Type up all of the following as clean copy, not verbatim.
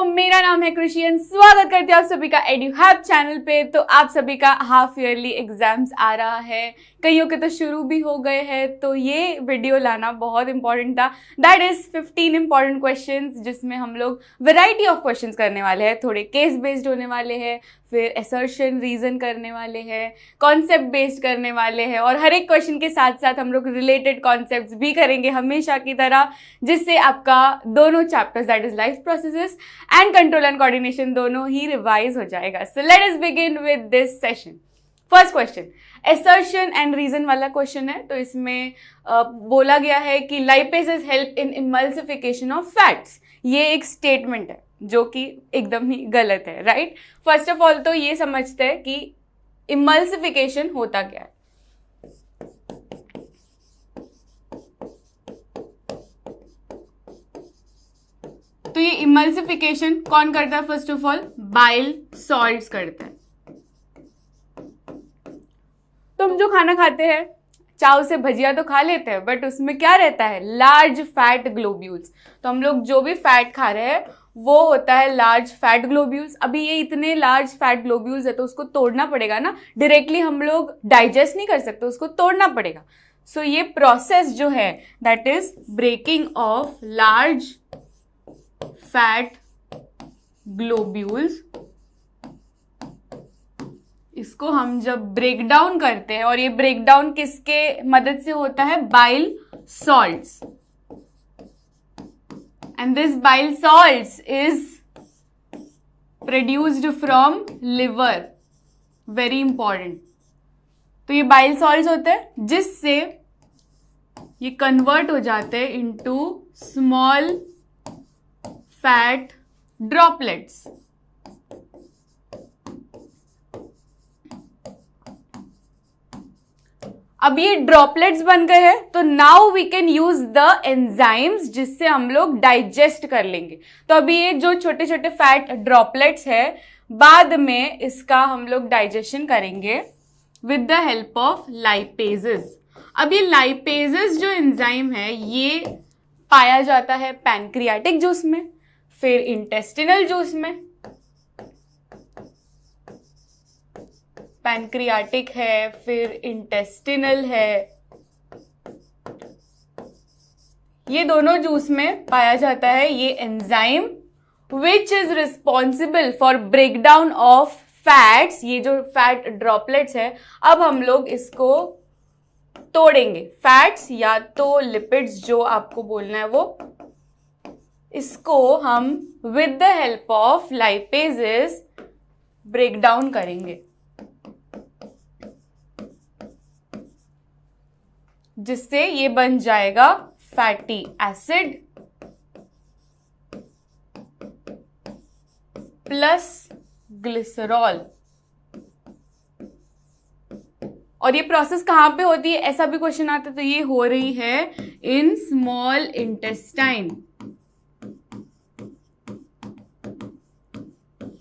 मेरा नाम है कृषियन। स्वागत करती हूँ आप सभी का एडुहैब चैनल पे। तो आप सभी का हाफ ईयरली एग्जाम्स आ रहा है, कईयों के तो शुरू भी हो गए हैं। तो ये वीडियो लाना बहुत इंपॉर्टेंट था। दैट इज 15 इंपॉर्टेंट क्वेश्चंस, जिसमें हम लोग वैरायटी ऑफ क्वेश्चंस करने वाले हैं। थोड़े केस बेस्ड होने वाले हैं, फिर असर्शन रीजन करने वाले हैं, कॉन्सेप्ट बेस्ड करने वाले हैं, और हर एक क्वेश्चन के साथ साथ हम लोग रिलेटेड कॉन्सेप्ट्स भी करेंगे हमेशा की तरह, जिससे आपका दोनों chapters that is life processes and control and coordination दोनों ही रिवाइज हो जाएगा। So let us begin with this session. First question assertion and reason वाला क्वेश्चन है। तो इसमें बोला गया है कि lipases help in emulsification of fats. ये एक स्टेटमेंट है जो कि एकदम ही गलत है, राइट। फर्स्ट ऑफ ऑल तो ये समझते हैं कि इमल्सिफिकेशन होता क्या है। तो ये इमल्सिफिकेशन कौन करता है? First of all bile salts करता है। तो हम जो खाना खाते हैं, चाव से भजिया तो खा लेते हैं, बट उसमें क्या रहता है? Large fat globules. तो हम लोग जो भी फैट खा रहे हैं वो होता है लार्ज फैट ग्लोब्यूल्स। अभी ये इतने लार्ज फैट ग्लोब्यूल्स है तो उसको तोड़ना पड़ेगा ना, डायरेक्टली हम लोग डाइजेस्ट नहीं कर सकते, उसको तोड़ना पड़ेगा। सो ये प्रोसेस जो है that is breaking of large fat globules. इसको हम जब ब्रेक डाउन करते हैं, और ये ब्रेक डाउन किसके मदद से होता है? Bile salts. And this bile salts is produced from liver, very important. तो ये बाइल सॉल्ट्स होते हैं जिससे ये कन्वर्ट हो जाते हैं इनटू स्मॉल फैट ड्रॉपलेट्स। अब ये ड्रॉपलेट्स बन गए हैं, तो now we can use the enzymes, जिससे हम लोग डाइजेस्ट कर लेंगे। तो अभी ये जो छोटे छोटे फैट ड्रॉपलेट्स है, बाद में इसका हम लोग डाइजेशन करेंगे with the help of lipases. अब ये लाइपेजेस जो एंजाइम है ये पाया जाता है पैनक्रियाटिक जूस में, फिर इंटेस्टिनल जूस में। पैनक्रियाटिक है, फिर इंटेस्टिनल है, ये दोनों जूस में पाया जाता है ये enzyme which is responsible for breakdown of fats. ये जो फैट ड्रॉपलेट्स है, अब हम लोग इसको तोड़ेंगे। फैट्स या तो लिपिड्स, जो आपको बोलना है वो, इसको हम with the help of lipases break down करेंगे, जिससे ये बन जाएगा फैटी एसिड प्लस ग्लिसरॉल। और ये प्रोसेस कहां पे होती है? ऐसा भी क्वेश्चन आता है, तो ये हो रही है in small intestine.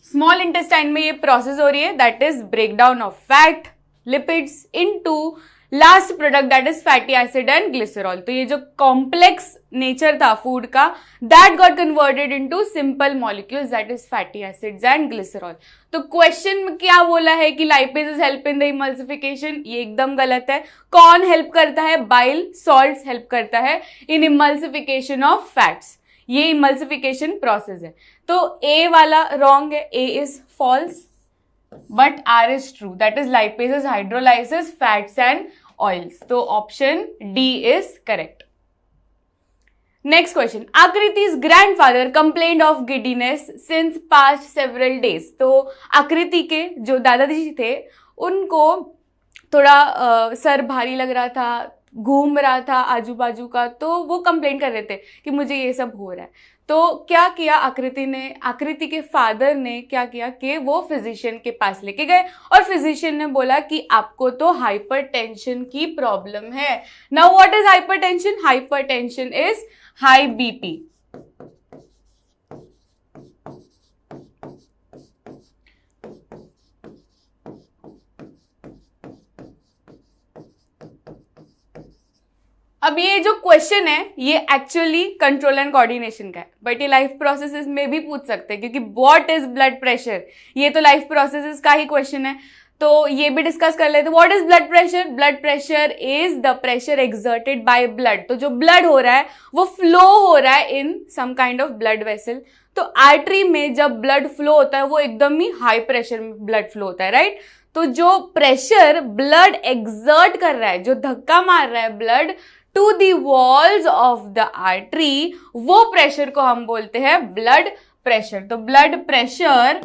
Small intestine में ये प्रोसेस हो रही है, that is breakdown of fat lipids into last product that is fatty acid and glycerol. तो ये जो कॉम्प्लेक्स नेचर था फूड का, that got converted into simple molecules that is fatty acids and glycerol. तो question में क्या बोला है कि lipases help in the emulsification? ये एकदम गलत है। कौन हेल्प करता है? बाइल सॉल्ट्स हेल्प करता है इन इमल्सिफिकेशन ऑफ फैट्स। ये इमल्सिफिकेशन प्रोसेस है। तो ए वाला रॉन्ग है, A is false, but R is true, that is lipases hydrolyzes fats and oils. तो option D is correct. Next question. Akriti's grandfather complained of giddiness since past several days. तो आकृति के जो दादाजी थे उनको थोड़ा सर भारी लग रहा था, घूम रहा था आजू बाजू का, तो वो कंप्लेन कर रहे थे कि मुझे ये सब हो रहा है। तो क्या किया आकृति ने? आकृति के फादर ने क्या किया कि वो फिजिशियन के पास लेके गए, और फिजिशियन ने बोला कि आपको तो हाइपरटेंशन की प्रॉब्लम है। Now what is hypertension? Hypertension is high BP. अब ये जो क्वेश्चन है ये एक्चुअली कंट्रोल एंड कोऑर्डिनेशन का है, बट ये लाइफ प्रोसेसेस में भी पूछ सकते हैं, क्योंकि व्हाट इज ब्लड प्रेशर, ये तो लाइफ प्रोसेसेस का ही क्वेश्चन है, तो ये भी डिस्कस कर लेते हैं। What is blood pressure? Blood pressure is the pressure exerted by blood. तो जो ब्लड हो रहा है वो फ्लो हो रहा है in some kind of blood vessel. तो आर्टरी में जब ब्लड फ्लो होता है वो एकदम ही हाई प्रेशर में ब्लड फ्लो होता है, राइट। तो जो प्रेशर ब्लड एक्सर्ट कर रहा है, जो धक्का मार रहा है blood to the walls of the artery, वो प्रेशर को हम बोलते हैं ब्लड प्रेशर। तो blood pressure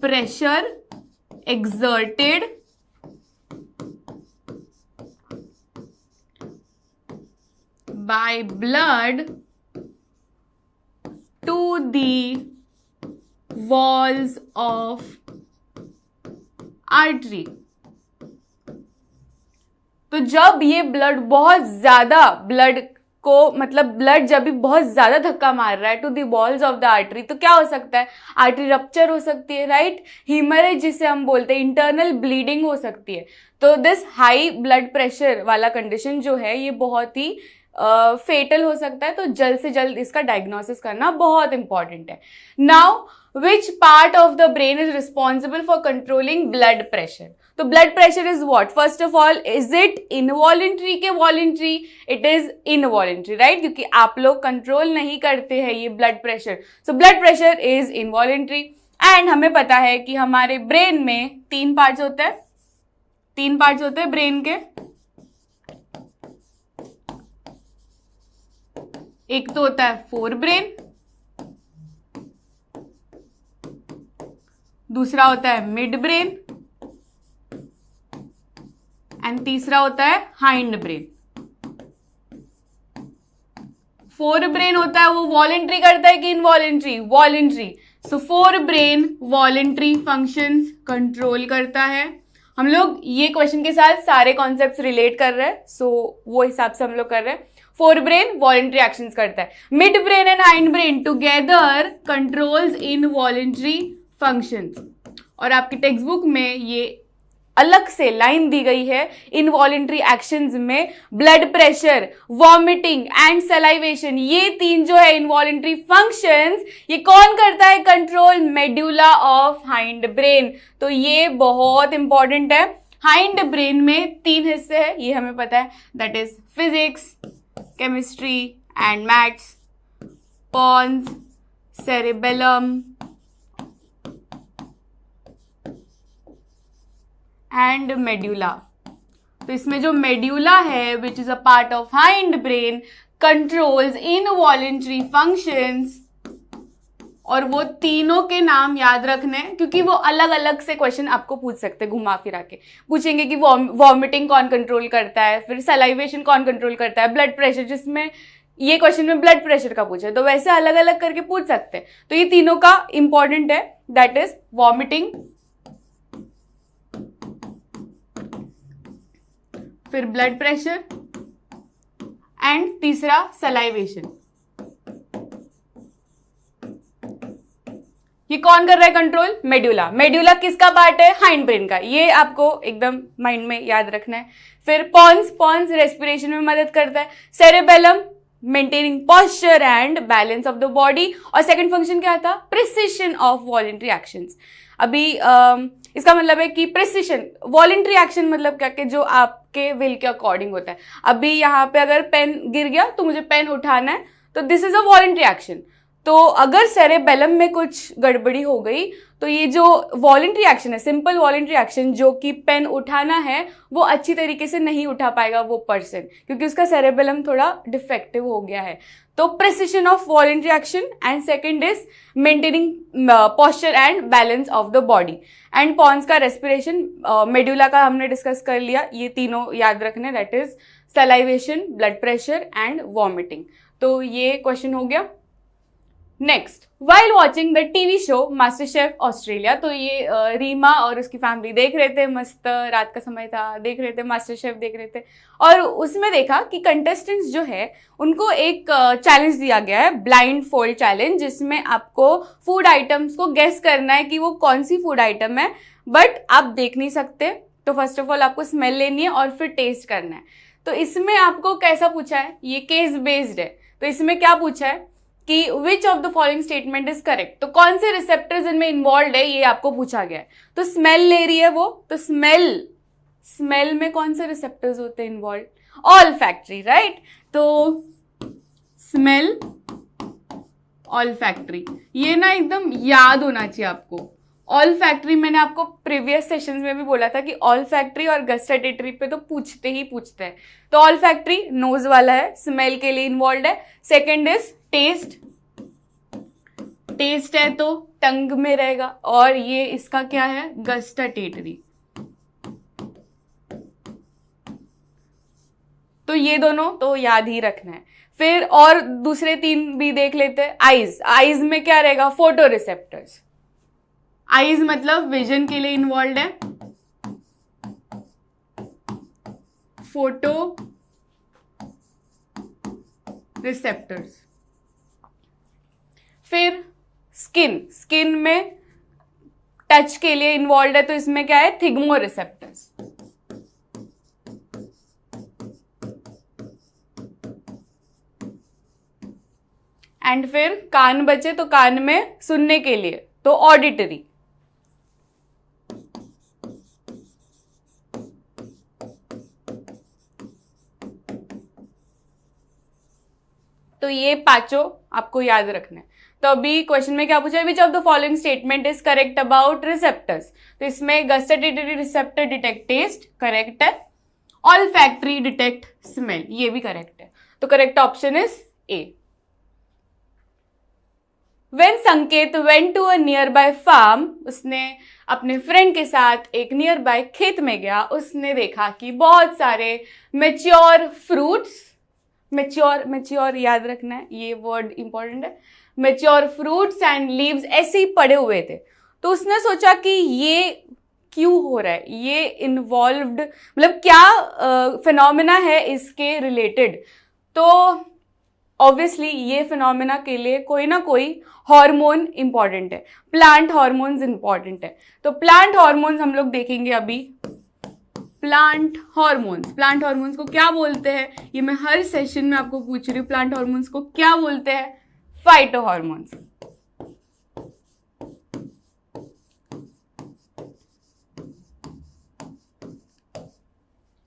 pressure exerted by blood to the walls of artery। तो जब ये ब्लड बहुत ज्यादा ब्लड जब भी बहुत ज्यादा धक्का मार रहा है to the walls of the artery, तो क्या हो सकता है? आर्टरी रप्चर हो सकती है, राइट। हीमरेज जिसे हम बोलते हैं, इंटरनल ब्लीडिंग हो सकती है। तो दिस हाई ब्लड प्रेशर वाला कंडीशन जो है ये बहुत ही फेटल हो सकता है, तो जल्द से जल्द इसका डायग्नोसिस करना बहुत इंपॉर्टेंट है। Now which part of the brain is responsible for controlling blood pressure? तो blood pressure is what? First of all, is it involuntary के voluntary? It is involuntary, right, क्योंकि आप लोग कंट्रोल नहीं करते हैं ये blood pressure. So blood pressure is involuntary. And हमें पता है कि हमारे ब्रेन में तीन पार्ट्स होते हैं ब्रेन के। एक तो होता है फोर ब्रेन, दूसरा होता है मिड ब्रेन, एंड तीसरा होता है हाइंड ब्रेन। फोर ब्रेन होता है वो वॉलेंट्री करता है कि involuntary? Voluntary. So fore brain voluntary functions control करता है। हम लोग ये क्वेश्चन के साथ सारे कॉन्सेप्ट्स रिलेट कर रहे हैं, सो वो हिसाब से हम लोग कर रहे हैं। फोर ब्रेन वॉलेंट्री एक्शंस करता है। Mid brain and hind brain together controls involuntary functions. और आपकी टेक्स्ट बुक में ये अलग से लाइन दी गई है, इनवॉलेंट्री एक्शंस में blood pressure, vomiting and salivation, ये तीन जो है इनवॉलेंट्री फंक्शंस, ये कौन करता है control? Medulla of hind brain. तो ये बहुत इंपॉर्टेंट है। हाइंड ब्रेन में तीन हिस्से हैं, ये हमें पता है, that is physics, chemistry and maths, pons, cerebellum and medulla. तो इसमें जो मेड्यूला है which is a part of hind brain controls involuntary functions. और वो तीनों के नाम याद रखने, क्योंकि वो अलग अलग से क्वेश्चन आपको पूछ सकते हैं, घुमा फिरा के पूछेंगे कि वॉमिटिंग कौन कंट्रोल करता है, फिर सलाइवेशन कौन कंट्रोल करता है, ब्लड प्रेशर, जिसमें ये क्वेश्चन में ब्लड प्रेशर का पूछा है, तो वैसे अलग अलग करके पूछ सकते हैं। तो ये तीनों का इंपॉर्टेंट है, दैट इज वॉमिटिंग, फिर ब्लड प्रेशर एंड तीसरा सलाइवेशन। ये कौन कर रहा है कंट्रोल? मेड्यूला। मेड्यूला किसका पार्ट है? हाइंड ब्रेन का। ये आपको एकदम माइंड में याद रखना है। फिर पॉन्स रेस्पिरेशन में मदद करता है। Cerebellum maintaining posture and balance of the body. और सेकंड फंक्शन क्या था? Precision of voluntary actions. अभी इसका मतलब है कि प्रिसिशन, वॉलेंट्री एक्शन मतलब क्या, कि जो आपके विल के अकॉर्डिंग होता है। अभी यहाँ पे अगर पेन गिर गया तो मुझे पेन उठाना है, तो this is a voluntary action. तो अगर सेरेबेलम में कुछ गड़बड़ी हो गई तो ये जो वॉलेंट्री एक्शन है, सिंपल वॉलेंट्री एक्शन, जो कि पेन उठाना है, वो अच्छी तरीके से नहीं उठा पाएगा वो पर्सन, क्योंकि उसका सेरेबेलम थोड़ा डिफेक्टिव हो गया है। तो precision of voluntary action and second is maintaining posture and balance of the body. And pons का रेस्पिरेशन, मेड्यूला का हमने डिस्कस कर लिया, ये तीनों याद रखने, that is salivation, blood pressure and vomiting. तो ये क्वेश्चन हो गया। Next, while watching the TV show master chef Australia, तो ये रीमा और उसकी फैमिली देख रहे थे, मस्त रात का समय था, देख रहे थे मास्टर शेफ देख रहे थे, और उसमें देखा कि कंटेस्टेंट्स जो है उनको एक चैलेंज दिया गया है, ब्लाइंड फोल्ड चैलेंज, जिसमें आपको फूड आइटम्स को गेस करना है कि वो कौन सी फूड आइटम है, बट आप देख नहीं सकते। तो फर्स्ट ऑफ ऑल आपको स्मेल लेनी है और फिर टेस्ट करना है। तो इसमें आपको कैसा पूछा है, ये केस बेस्ड है, तो इसमें क्या पूछा है कि which of the following statement is correct, तो कौन से रिसेप्टर्स इनमें इन्वॉल्व है ये आपको पूछा गया है। तो स्मेल ले रही है वो, तो स्मेल में कौन से रिसेप्टर्स होते हैं इन्वॉल्व, ऑल फैक्ट्री, राइट। तो स्मेल, ऑल फैक्ट्री, ये ना एकदम याद होना चाहिए आपको। ऑल फैक्ट्री मैंने आपको प्रीवियस सेशंस में भी बोला था कि ऑल फैक्ट्री और गस्टाटेटरी पे तो पूछते ही पूछते हैं। तो ऑल फैक्ट्री नोज वाला है, स्मेल के लिए इन्वॉल्व है। सेकंड इज टेस्ट, टेस्ट है तो टंग में रहेगा, और ये इसका क्या है, गस्टाटेटरी। तो ये दोनों तो याद ही रखना है। फिर और दूसरे तीन भी देख लेते हैं। आईज, आईज में क्या रहेगा, फोटो रिसेप्टर्स। आईज मतलब विजन के लिए इन्वॉल्व है, फोटो रिसेप्टर्स। फिर स्किन, स्किन में टच के लिए इन्वॉल्व है, तो इसमें क्या है, थिग्मो रिसेप्टर्स। एंड फिर कान बचे, तो कान में सुनने के लिए, तो ऑडिटरी। तो ये पांचों आपको याद रखना है। तो अभी क्वेश्चन में क्या पूछा है, which of the following statement is correct about receptors, तो इसमें गस्टाटेटरी रिसेप्टर डिटेक्ट टेस्ट, करेक्ट है। ऑल फैक्ट्री डिटेक्ट स्मेल, ये भी करेक्ट है। तो correct option is a. When संकेत went to a nearby farm, उसने अपने फ्रेंड के साथ एक नियर बाय खेत में गया, उसने देखा कि बहुत सारे मेच्योर फ्रूट्स, मेच्योर याद रखना है, ये वर्ड इंपॉर्टेंट है, मेच्योर फ्रूट्स एंड लीव्स ऐसे ही पड़े हुए थे। तो उसने सोचा कि ये क्यों हो रहा है, ये इन्वॉल्व्ड, मतलब क्या फिनोमेना है इसके रिलेटेड। तो ऑब्वियसली ये फिनोमेना के लिए कोई ना कोई हार्मोन इंपॉर्टेंट है, प्लांट हार्मोन्स इंपॉर्टेंट है। तो प्लांट हार्मोन्स हम लोग देखेंगे अभी। प्लांट हार्मोन्स को क्या बोलते हैं, ये मैं हर सेशन में आपको पूछ रही हूँ, प्लांट हार्मोन्स को क्या बोलते हैं, फाइटो हार्मोन्स।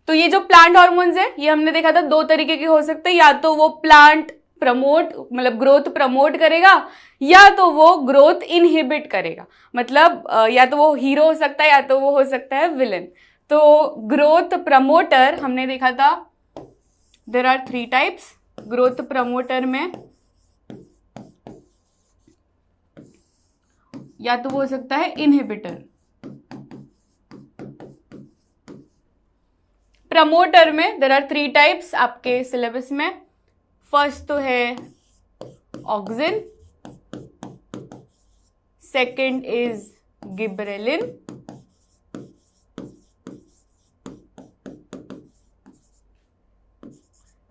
तो ये जो प्लांट हार्मोन्स है, ये हमने देखा था दो तरीके के हो सकते हैं, या तो वो प्लांट प्रमोट, मतलब ग्रोथ प्रमोट करेगा, या तो वो ग्रोथ इनहिबिट करेगा, मतलब या तो वो हीरो हो सकता है या तो वो हो सकता है विलन। तो ग्रोथ प्रमोटर हमने देखा था, there are 3 types. Growth promoter में या तो वो हो सकता है इनहिबिटर, प्रमोटर में देयर आर 3 टाइप्स आपके सिलेबस में। फर्स्ट तो है auxin, second is gibberellin,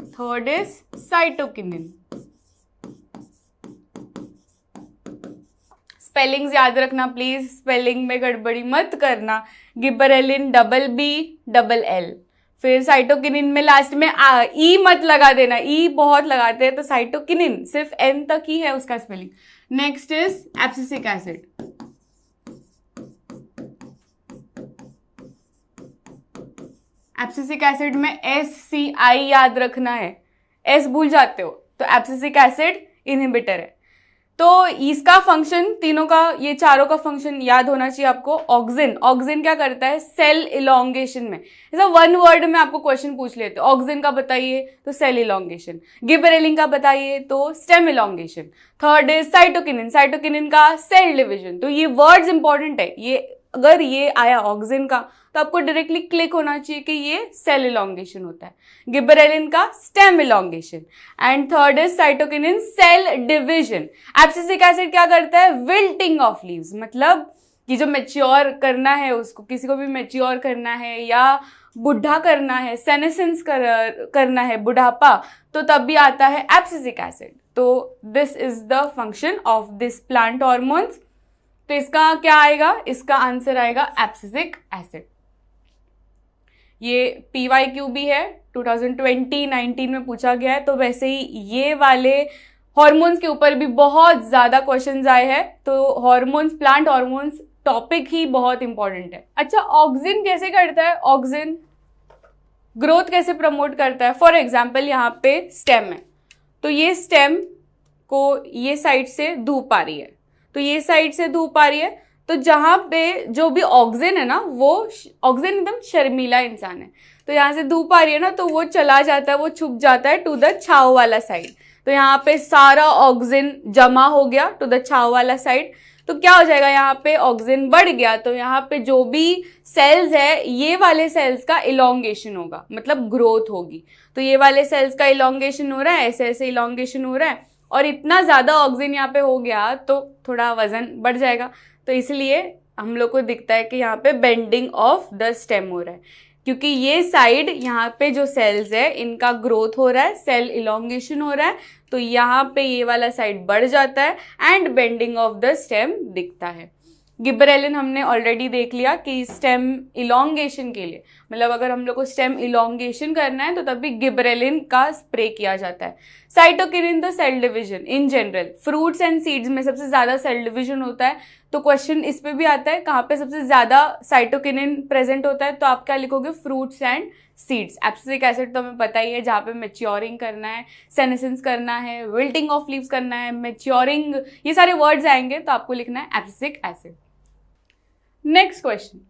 third is cytokinin. Spellings याद रखना प्लीज, स्पेलिंग में गड़बड़ी मत करना। गिबरेलिन BB-L, फिर साइटोकिनिन में लास्ट में ई मत लगा देना, ई बहुत लगाते हैं, तो साइटोकिनिन सिर्फ N तक ही है उसका spelling. Next is abscisic acid. Abscisic acid में SCI याद रखना है, S भूल जाते हो तो एब्सिसिक एसिड इनहिबिटर है। तो इसका फंक्शन, तीनों का, ये चारों का फंक्शन याद होना चाहिए आपको। ऑक्सिन क्या करता है, सेल इलोंगेशन में, ऐसा 1 वर्ड में आपको क्वेश्चन पूछ लेते हो, ऑक्सिन का बताइए तो सेल इलोंगेशन, गिबरेलिन का बताइए तो stem elongation, third is cytokinin का सेल डिविजन। तो ये वर्ड्स इंपॉर्टेंट है, ये अगर ये आया ऑक्सिन का तो आपको डायरेक्टली क्लिक होना चाहिए कि ये सेल इलॉन्गेशन होता है, गिबरेलिन का stem elongation, and third is cytokinin cell division. Abscisic acid क्या करता है, विल्टिंग ऑफ लीव्स, मतलब कि जो मैच्योर करना है उसको, किसी को भी मैच्योर करना है या बुढ़ा करना है, सेनेसेंस करना है, बुढ़ापा, तो तब भी आता है एब्सिसिक एसिड। तो this is the function of this plant hormones. तो इसका क्या आएगा, इसका आंसर आएगा एब्सिसिक एसिड। ये PYQ भी है, 2020-19 में पूछा गया है। तो वैसे ही ये वाले हॉर्मोन्स के ऊपर भी बहुत ज्यादा क्वेश्चंस आए हैं। तो हॉर्मोन्स, प्लांट हॉर्मोन्स टॉपिक ही बहुत इंपॉर्टेंट है। अच्छा, ऑक्सिन कैसे करता है, ऑक्सिन ग्रोथ कैसे प्रमोट करता है। फॉर एग्जाम्पल यहाँ पे स्टेम है, तो ये स्टेम को ये साइड से धूप आ रही है, तो ये साइड से धूप आ रही है, तो जहां पे जो भी ऑक्सिन है ना, वो ऑक्सिन एकदम शर्मीला इंसान है, तो यहाँ से धूप आ रही है ना, तो वो चला जाता है, वो छुप जाता है टू द छाव वाला साइड। तो यहाँ पे सारा ऑक्सिन जमा हो गया टू द छाव वाला साइड। तो क्या हो जाएगा, यहाँ पे ऑक्सिन बढ़ गया, तो यहाँ पे जो भी सेल्स है, ये वाले सेल्स का इलॉन्गेशन होगा, मतलब ग्रोथ होगी। तो ये वाले सेल्स का इलॉन्गेशन हो रहा है, ऐसे ऐसे इलॉन्गेशन हो रहा है, और इतना ज्यादा ऑक्सिन यहाँ पे हो गया तो थोड़ा वजन बढ़ जाएगा। तो इसलिए हम लोग को दिखता है कि यहाँ पे बेंडिंग ऑफ द स्टेम हो रहा है, क्योंकि ये साइड, यहाँ पे जो सेल्स है इनका ग्रोथ हो रहा है, सेल इलॉन्गेशन हो रहा है, तो यहाँ पे ये वाला साइड बढ़ जाता है and bending of the stem दिखता है। गिबरेलिन हमने ऑलरेडी देख लिया कि स्टेम इलॉन्गेशन के लिए, मतलब अगर हम लोग को स्टेम इलॉन्गेशन करना है तो तब भी गिबरेलिन का स्प्रे किया जाता है। साइटोकिनिन तो cell division in general, fruits and seeds में सबसे ज्यादा सेल डिवीजन होता है। तो क्वेश्चन इस पे भी आता है, कहाँ पे सबसे ज्यादा साइटोकिनिन प्रेजेंट होता है, तो आप क्या लिखोगे, fruits and seeds. Abscisic acid तो हमें पता ही है, जहाँ पे मैच्योरिंग करना है, सेनेसेंस करना है, विल्टिंग ऑफ लीव्स करना है, मैच्योरिंग, ये सारे वर्ड्स आएंगे, तो आपको लिखना है abscisic acid. Next question,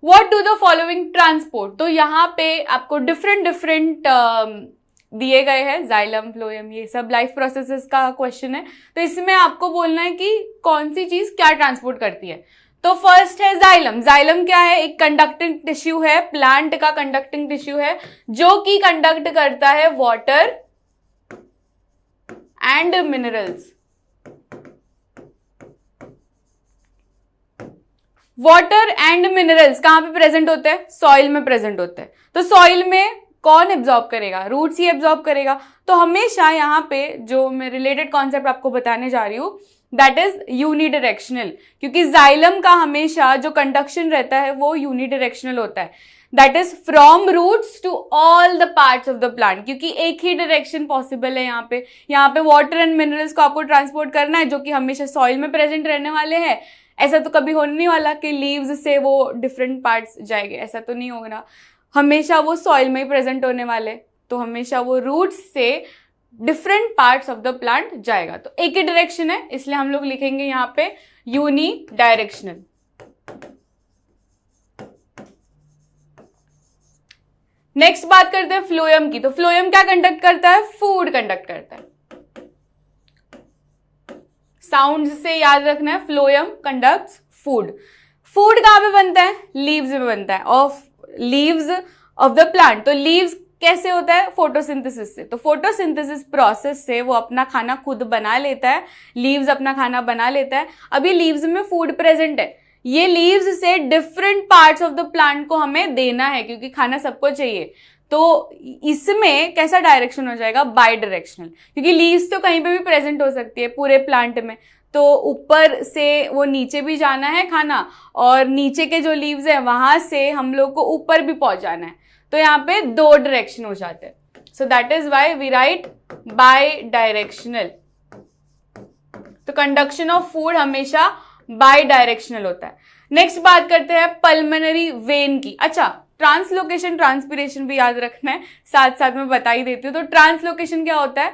what do the following transport. तो यहाँ पे आपको डिफरेंट दिए गए हैं, जाइलम, फ्लोएम, ये सब लाइफ प्रोसेसेस का क्वेश्चन है। तो इसमें आपको बोलना है कि कौन सी चीज क्या ट्रांसपोर्ट करती है। तो फर्स्ट है जाइलम। जाइलम क्या है, एक कंडक्टिंग टिश्यू है, प्लांट का कंडक्टिंग टिश्यू है, जो कि कंडक्ट करता है water and minerals. Water and minerals कहां पे प्रेजेंट होते हैं, सॉइल में प्रेजेंट होते हैं। तो सॉइल में कौन एब्जॉर्ब करेगा, रूट्स ही एब्जॉर्ब करेगा। तो हमेशा यहाँ पे जो मैं रिलेटेड कॉन्सेप्ट आपको बताने जा रही हूँ, दैट इज यूनिडायरेक्शनल, क्योंकि जाइलम का हमेशा जो कंडक्शन रहता है वो यूनिडायरेक्शनल होता है, that is from roots to all the parts of the plant, क्योंकि एक ही डायरेक्शन पॉसिबल है यहाँ पे वाटर एंड मिनरल्स को आपको ट्रांसपोर्ट करना है, जो कि हमेशा सॉइल में प्रेजेंट रहने वाले हैं। ऐसा तो कभी होने नहीं वाला कि लीव्स से वो डिफरेंट पार्ट्स जाएंगे, ऐसा तो नहीं होगा, हमेशा वो सॉइल में ही प्रेजेंट होने वाले, तो हमेशा वो रूट्स से different parts of the plant जाएगा। तो एक ही डायरेक्शन है, इसलिए हम लोग लिखेंगे यहाँ पे यूनी डायरेक्शनल। नेक्स्ट बात करते हैं फ्लोएम की। तो फ्लोएम क्या कंडक्ट करता है, फूड कंडक्ट करता है। साउंड से याद रखना है, फ्लोएम कंडक्ट्स फूड। फूड कहां पे बनता है, लीव्स में बनता है, of leaves of the plant. तो लीव्स कैसे होता है, फोटोसिंथेसिस से। तो फोटोसिंथेसिस प्रोसेस से वो अपना खाना खुद बना लेता है, लीव्स अपना खाना बना लेता है। अभी लीव्स में फूड प्रेजेंट है, ये लीव्स से different parts of the plant को हमें देना है, क्योंकि खाना सबको चाहिए। तो इसमें कैसा डायरेक्शन हो जाएगा, बाई डायरेक्शनल, क्योंकि लीव्स तो कहीं पे भी प्रेजेंट हो सकती है पूरे प्लांट में। तो ऊपर से वो नीचे भी जाना है खाना, और नीचे के जो लीव्स है वहां से हम लोग को ऊपर भी पहुंचाना है। तो यहाँ पे दो डायरेक्शन हो जाते हैं। So that is why we write bidirectional. तो कंडक्शन ऑफ फूड हमेशा बाई डायरेक्शनल होता है। नेक्स्ट बात करते हैं पल्मोनरी वेन की। अच्छा, ट्रांसलोकेशन, ट्रांसपिरेशन भी याद रखना है, साथ साथ में बता ही देती हूँ। तो ट्रांसलोकेशन क्या होता है,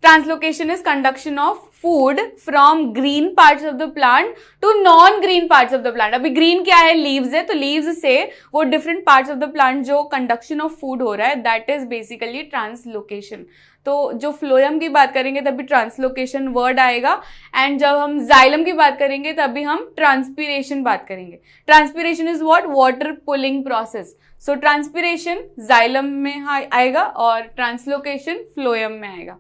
translocation is conduction of food from green parts of the plant to non green parts of the plant. अभी ग्रीन क्या है, लीव्स है, तो लीव्स से वो different parts of the plant जो कंडक्शन ऑफ फूड हो रहा है, दैट इज बेसिकली ट्रांसलोकेशन। तो जो फ्लोएम की बात करेंगे तभी ट्रांसलोकेशन वर्ड आएगा, एंड जब हम जाइलम की बात करेंगे तभी हम ट्रांसपीरेशन बात करेंगे। Transpiration is what, water pulling process. So transpiration xylem में आएगा और ट्रांसलोकेशन फ्लोएम में आएगा।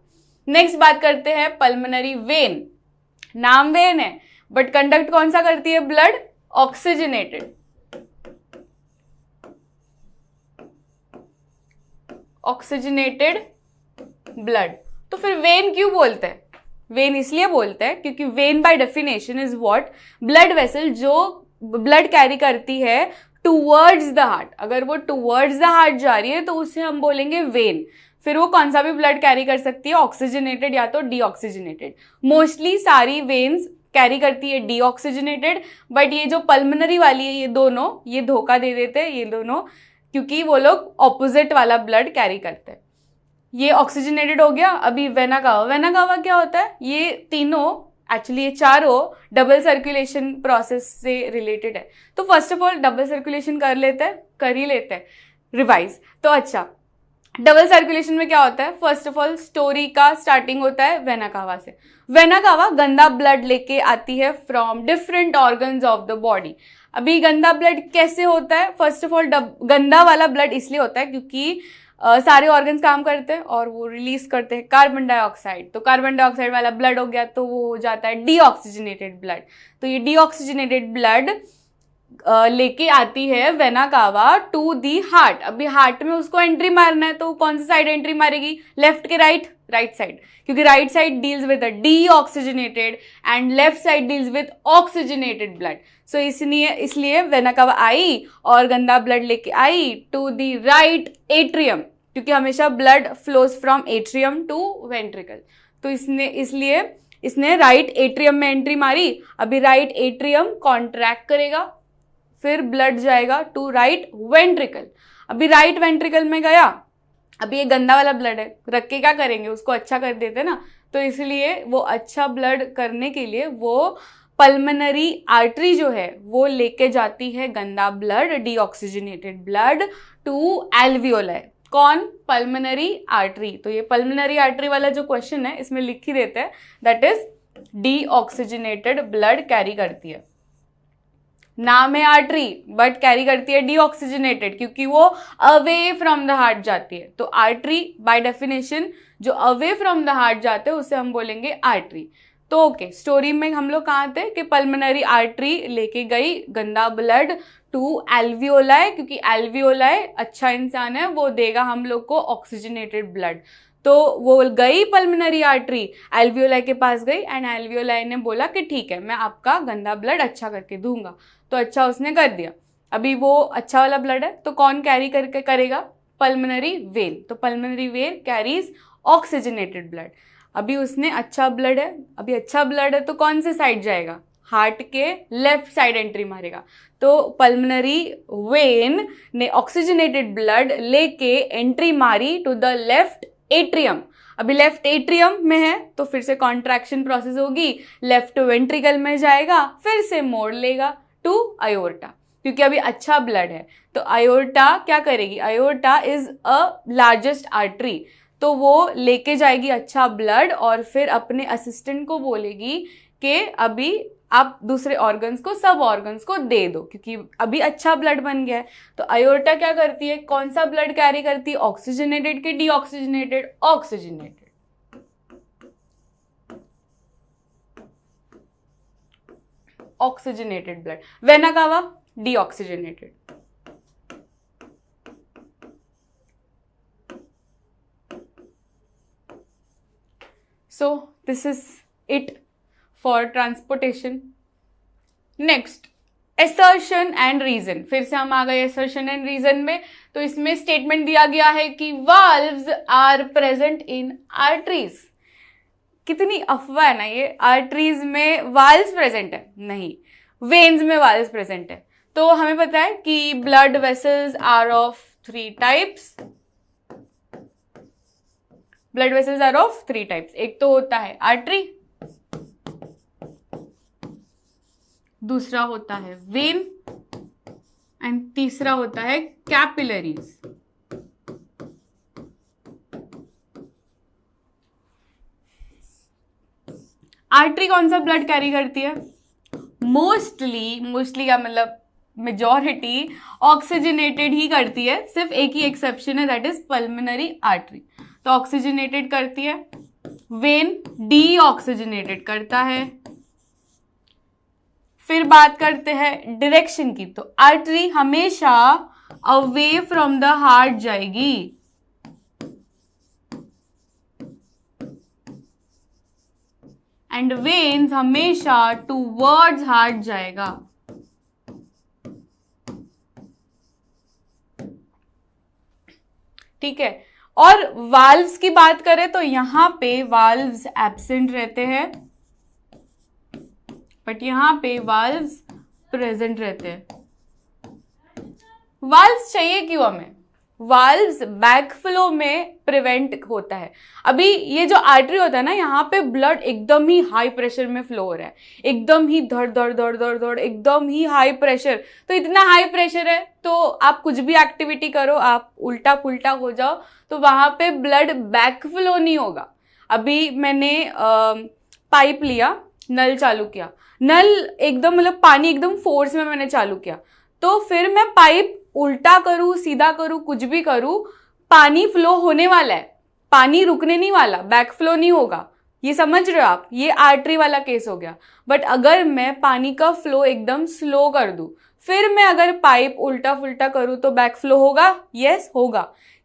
नेक्स्ट बात करते हैं पल्मोनरी वेन। नाम वेन है बट कंडक्ट कौन सा करती है, ब्लड ऑक्सीजनेटेड, ऑक्सीजनेटेड ब्लड। तो फिर वेन क्यों बोलते हैं, वेन इसलिए बोलते हैं क्योंकि when by definition is what, blood vessel जो ब्लड कैरी करती है टूवर्ड्स द हार्ट। अगर वो टूवर्ड्स द हार्ट जा रही है तो उसे हम बोलेंगे वेन। फिर वो कौन सा भी ब्लड कैरी कर सकती है, ऑक्सीजनेटेड या तो डीऑक्सीजनेटेड। मोस्टली सारी वेन्स कैरी करती है डीऑक्सीजनेटेड, बट ये जो पल्मोनरी वाली है, ये दोनों ये धोखा दे देते हैं ये दोनों, क्योंकि वो लोग ऑपोजिट वाला ब्लड कैरी करते हैं। ये ऑक्सीजनेटेड हो गया। अभी वेना कावा, वेना कावा क्या होता है, ये तीनों एक्चुअली ये चारों डबल सर्कुलेशन प्रोसेस से रिलेटेड है। तो first of all double circulation कर ही लेते हैं रिवाइज। तो अच्छा, डबल सर्कुलेशन में क्या होता है, फर्स्ट ऑफ ऑल स्टोरी का स्टार्टिंग होता है वेना कावा से। वेना कावा गंदा ब्लड लेके आती है from different organs of the body. अभी गंदा ब्लड कैसे होता है, फर्स्ट ऑफ ऑल गंदा वाला ब्लड इसलिए होता है क्योंकि सारे ऑर्गन्स काम करते हैं और वो रिलीज करते हैं कार्बन डाइऑक्साइड। तो कार्बन डाइऑक्साइड वाला ब्लड हो गया तो वो हो जाता है डीऑक्सीजनेटेड ब्लड। तो ये डीऑक्सीजनेटेड ब्लड लेके आती है vena cava to the heart. अभी हार्ट में उसको एंट्री मारना है तो कौन सी साइड एंट्री मारेगी, लेफ्ट के राइट, राइट साइड, क्योंकि right side deals with deoxygenated and left side deals with oxygenated blood. So इसलिए वेना कावा आई और गंदा ब्लड लेके आई टू दी राइट एट्रियम, क्योंकि हमेशा blood flows from atrium to ventricle. तो इसने राइट एट्रियम में एंट्री मारी। अभी राइट एट्रियम कॉन्ट्रैक्ट करेगा, फिर ब्लड जाएगा टू राइट वेंट्रिकल। अभी राइट वेंट्रिकल में गया, अभी ये गंदा वाला ब्लड है, रख के क्या करेंगे, उसको अच्छा कर देते ना। तो इसलिए वो अच्छा ब्लड करने के लिए वो पल्मोनरी आर्टरी जो है वो लेके जाती है गंदा blood, deoxygenated blood to alveoli. कौन, पल्मोनरी आर्टरी। तो ये पल्मोनरी आर्टरी वाला जो क्वेश्चन है इसमें लिख ही देते हैं, that is deoxygenated blood carry करती है। नाम है आर्टरी बट कैरी करती है डीऑक्सीजनेटेड क्योंकि वो अवे फ्रॉम द हार्ट जाती है। तो आर्टरी बाय डेफिनेशन जो अवे फ्रॉम द हार्ट जाते हैं उसे हम बोलेंगे आर्टरी। तो ओके, स्टोरी में हम लोग कहाँ थे कि पल्मोनरी आर्टरी लेके गई गंदा ब्लड टू एल्वियोलाई, क्योंकि एल्वियोलाई अच्छा इंसान है, वो देगा हम लोग को ऑक्सीजनेटेड ब्लड। तो वो गई पल्मोनरी आर्टरी, एल्वियोलाई के पास गई एंड एल्वियोलाई ने बोला कि ठीक है मैं आपका गंदा ब्लड अच्छा करके दूंगा। तो अच्छा उसने कर दिया। अभी वो अच्छा वाला ब्लड है तो कौन कैरी करके करेगा, पल्मोनरी वेन। तो pulmonary vein carries oxygenated blood. अभी उसने अच्छा ब्लड है, अभी अच्छा ब्लड है तो कौन से साइड जाएगा, हार्ट के लेफ्ट साइड एंट्री मारेगा। तो पल्मोनरी वेन ने ऑक्सीजनेटेड ब्लड लेके एंट्री मारी टू द लेफ्ट एट्रियम। अभी लेफ्ट एट्रियम में है तो फिर से कॉन्ट्रैक्शन प्रोसेस होगी, लेफ्ट वेंट्रिकल में जाएगा, फिर से मोड़ लेगा टू आयोर्टा, क्योंकि अभी अच्छा ब्लड है। तो आयोर्टा क्या करेगी, आयोर्टा इज अ लार्जेस्ट आर्टरी, तो वो लेके जाएगी अच्छा ब्लड और फिर अपने असिस्टेंट को बोलेगी कि अभी आप दूसरे ऑर्गन्स को, सब ऑर्गन्स को दे दो, क्योंकि अभी अच्छा ब्लड बन गया है। तो आयोर्टा क्या करती है, कौन सा ब्लड कैरी करती है, ऑक्सीजनेटेड के deoxygenated, oxygenated. Oxygenated blood. Vena cava deoxygenated. So this is it for transportation. Next, assertion and reason. फिर से हम आ गए assertion and reason में। तो इसमें स्टेटमेंट दिया गया है कि valves are present in arteries। कितनी अफवाह है ना ये, आर्टरीज में valves प्रेजेंट है, नहीं, वेन्स में valves प्रेजेंट है। तो हमें पता है कि blood vessels are of 3 types, blood vessels are of 3 types. एक तो होता है आर्टरी, दूसरा होता है वेन एंड तीसरा होता है कैपिलरीज। आर्टरी कौन सा ब्लड कैरी करती है? मोस्टली का मतलब मेजॉरिटी ऑक्सीजनेटेड ही करती है। सिर्फ एक ही एक्सेप्शन है, दैट इज पल्मोनरी आर्टरी, तो ऑक्सीजनेटेड करती है। वेन डी ऑक्सीजनेटेड करता है। फिर बात करते हैं डायरेक्शन की, तो आर्टरी हमेशा अवे फ्रॉम द हार्ट जाएगी, एंड वेन्स हमेशा टूवर्ड्स हार्ट जाएगा। ठीक है। और वाल्व्स की बात करें तो यहां पे वाल्व्स एब्सेंट रहते हैं, बट यहां पे वाल्व्स प्रेजेंट रहते हैं। वाल्व्स चाहिए क्यों हमें? वाल्व्स बैकफ्लो में प्रिवेंट होता है। अभी ये जो आर्टरी होता है ना, यहाँ पे ब्लड एकदम ही हाई प्रेशर में फ्लो हो रहा है, एकदम ही धड़ धड़ धड़ धड़ धड़, एकदम ही हाई प्रेशर। तो इतना हाई प्रेशर है तो आप कुछ भी एक्टिविटी करो, आप उल्टा पुल्टा हो जाओ तो वहां पे ब्लड बैकफ्लो नहीं होगा। अभी मैंने पाइप लिया, नल चालू किया, नल एकदम मतलब पानी एकदम फोर्स में मैंने चालू किया, तो फिर मैं पाइप उल्टा करूं सीधा करूं कुछ भी करूं, पानी फ्लो होने वाला है, पानी रुकने नहीं वाला, बैक फ्लो नहीं होगा। ये समझ रहे हो आप? ये आर्टरी वाला केस हो गया। बट अगर मैं पानी का फ्लो एकदम स्लो कर दूं, फिर मैं अगर पाइप उल्टा फुल्टा करूं तो बैक फ्लो होगा? यस होगा,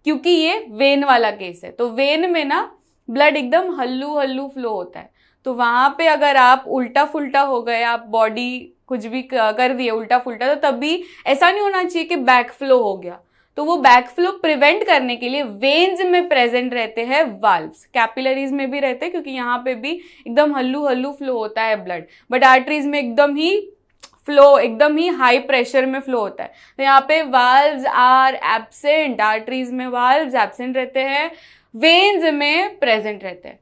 क्योंकि ये वेन वाला केस है। तो वेन में ना ब्लड एकदम हल्लू हल्लू फ्लो होता है, तो वहां पे अगर आप उल्टा फुल्टा हो गए, आप बॉडी कुछ भी कर दिए उल्टा फुल्टा, तो तब भी ऐसा नहीं होना चाहिए कि बैक फ्लो हो गया। तो वो बैक फ्लो प्रिवेंट करने के लिए वेन्स में प्रेजेंट रहते हैं वाल्व्स, कैपिलरीज में भी रहते हैं क्योंकि यहाँ पे भी एकदम हल्लू हल्लू फ्लो होता है ब्लड, बट आर्टरीज में एकदम ही फ्लो, एकदम ही हाई प्रेशर में फ्लो होता है। तो यहाँ पे वाल्व्स आर एब्सेंट, आर्टरीज में वाल्व्स एब्सेंट रहते हैं, वेन्स में प्रेजेंट रहते हैं।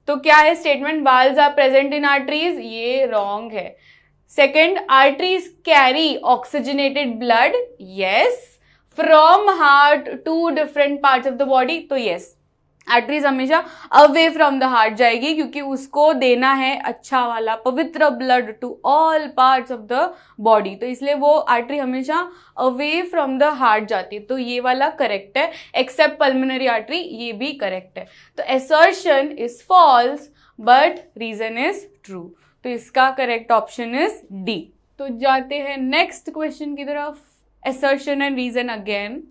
तो क्या है statement? Valves are present in arteries, ये रॉन्ग है। Second, arteries carry oxygenated blood, yes, from heart to different parts of the body, तो यस, आर्टरीज हमेशा अवे फ्रॉम द हार्ट जाएगी क्योंकि उसको देना है अच्छा वाला पवित्र blood to all parts of the body, तो इसलिए वो आर्टरी हमेशा अवे फ्रॉम द हार्ट जाती है। तो ये वाला करेक्ट है, एक्सेप्ट पल्मोनरी आर्टरी, ये भी करेक्ट है। तो assertion is false but reason is true, तो इसका करेक्ट ऑप्शन इज डी। तो जाते हैं नेक्स्ट क्वेश्चन की तरफ। Assertion and reason again.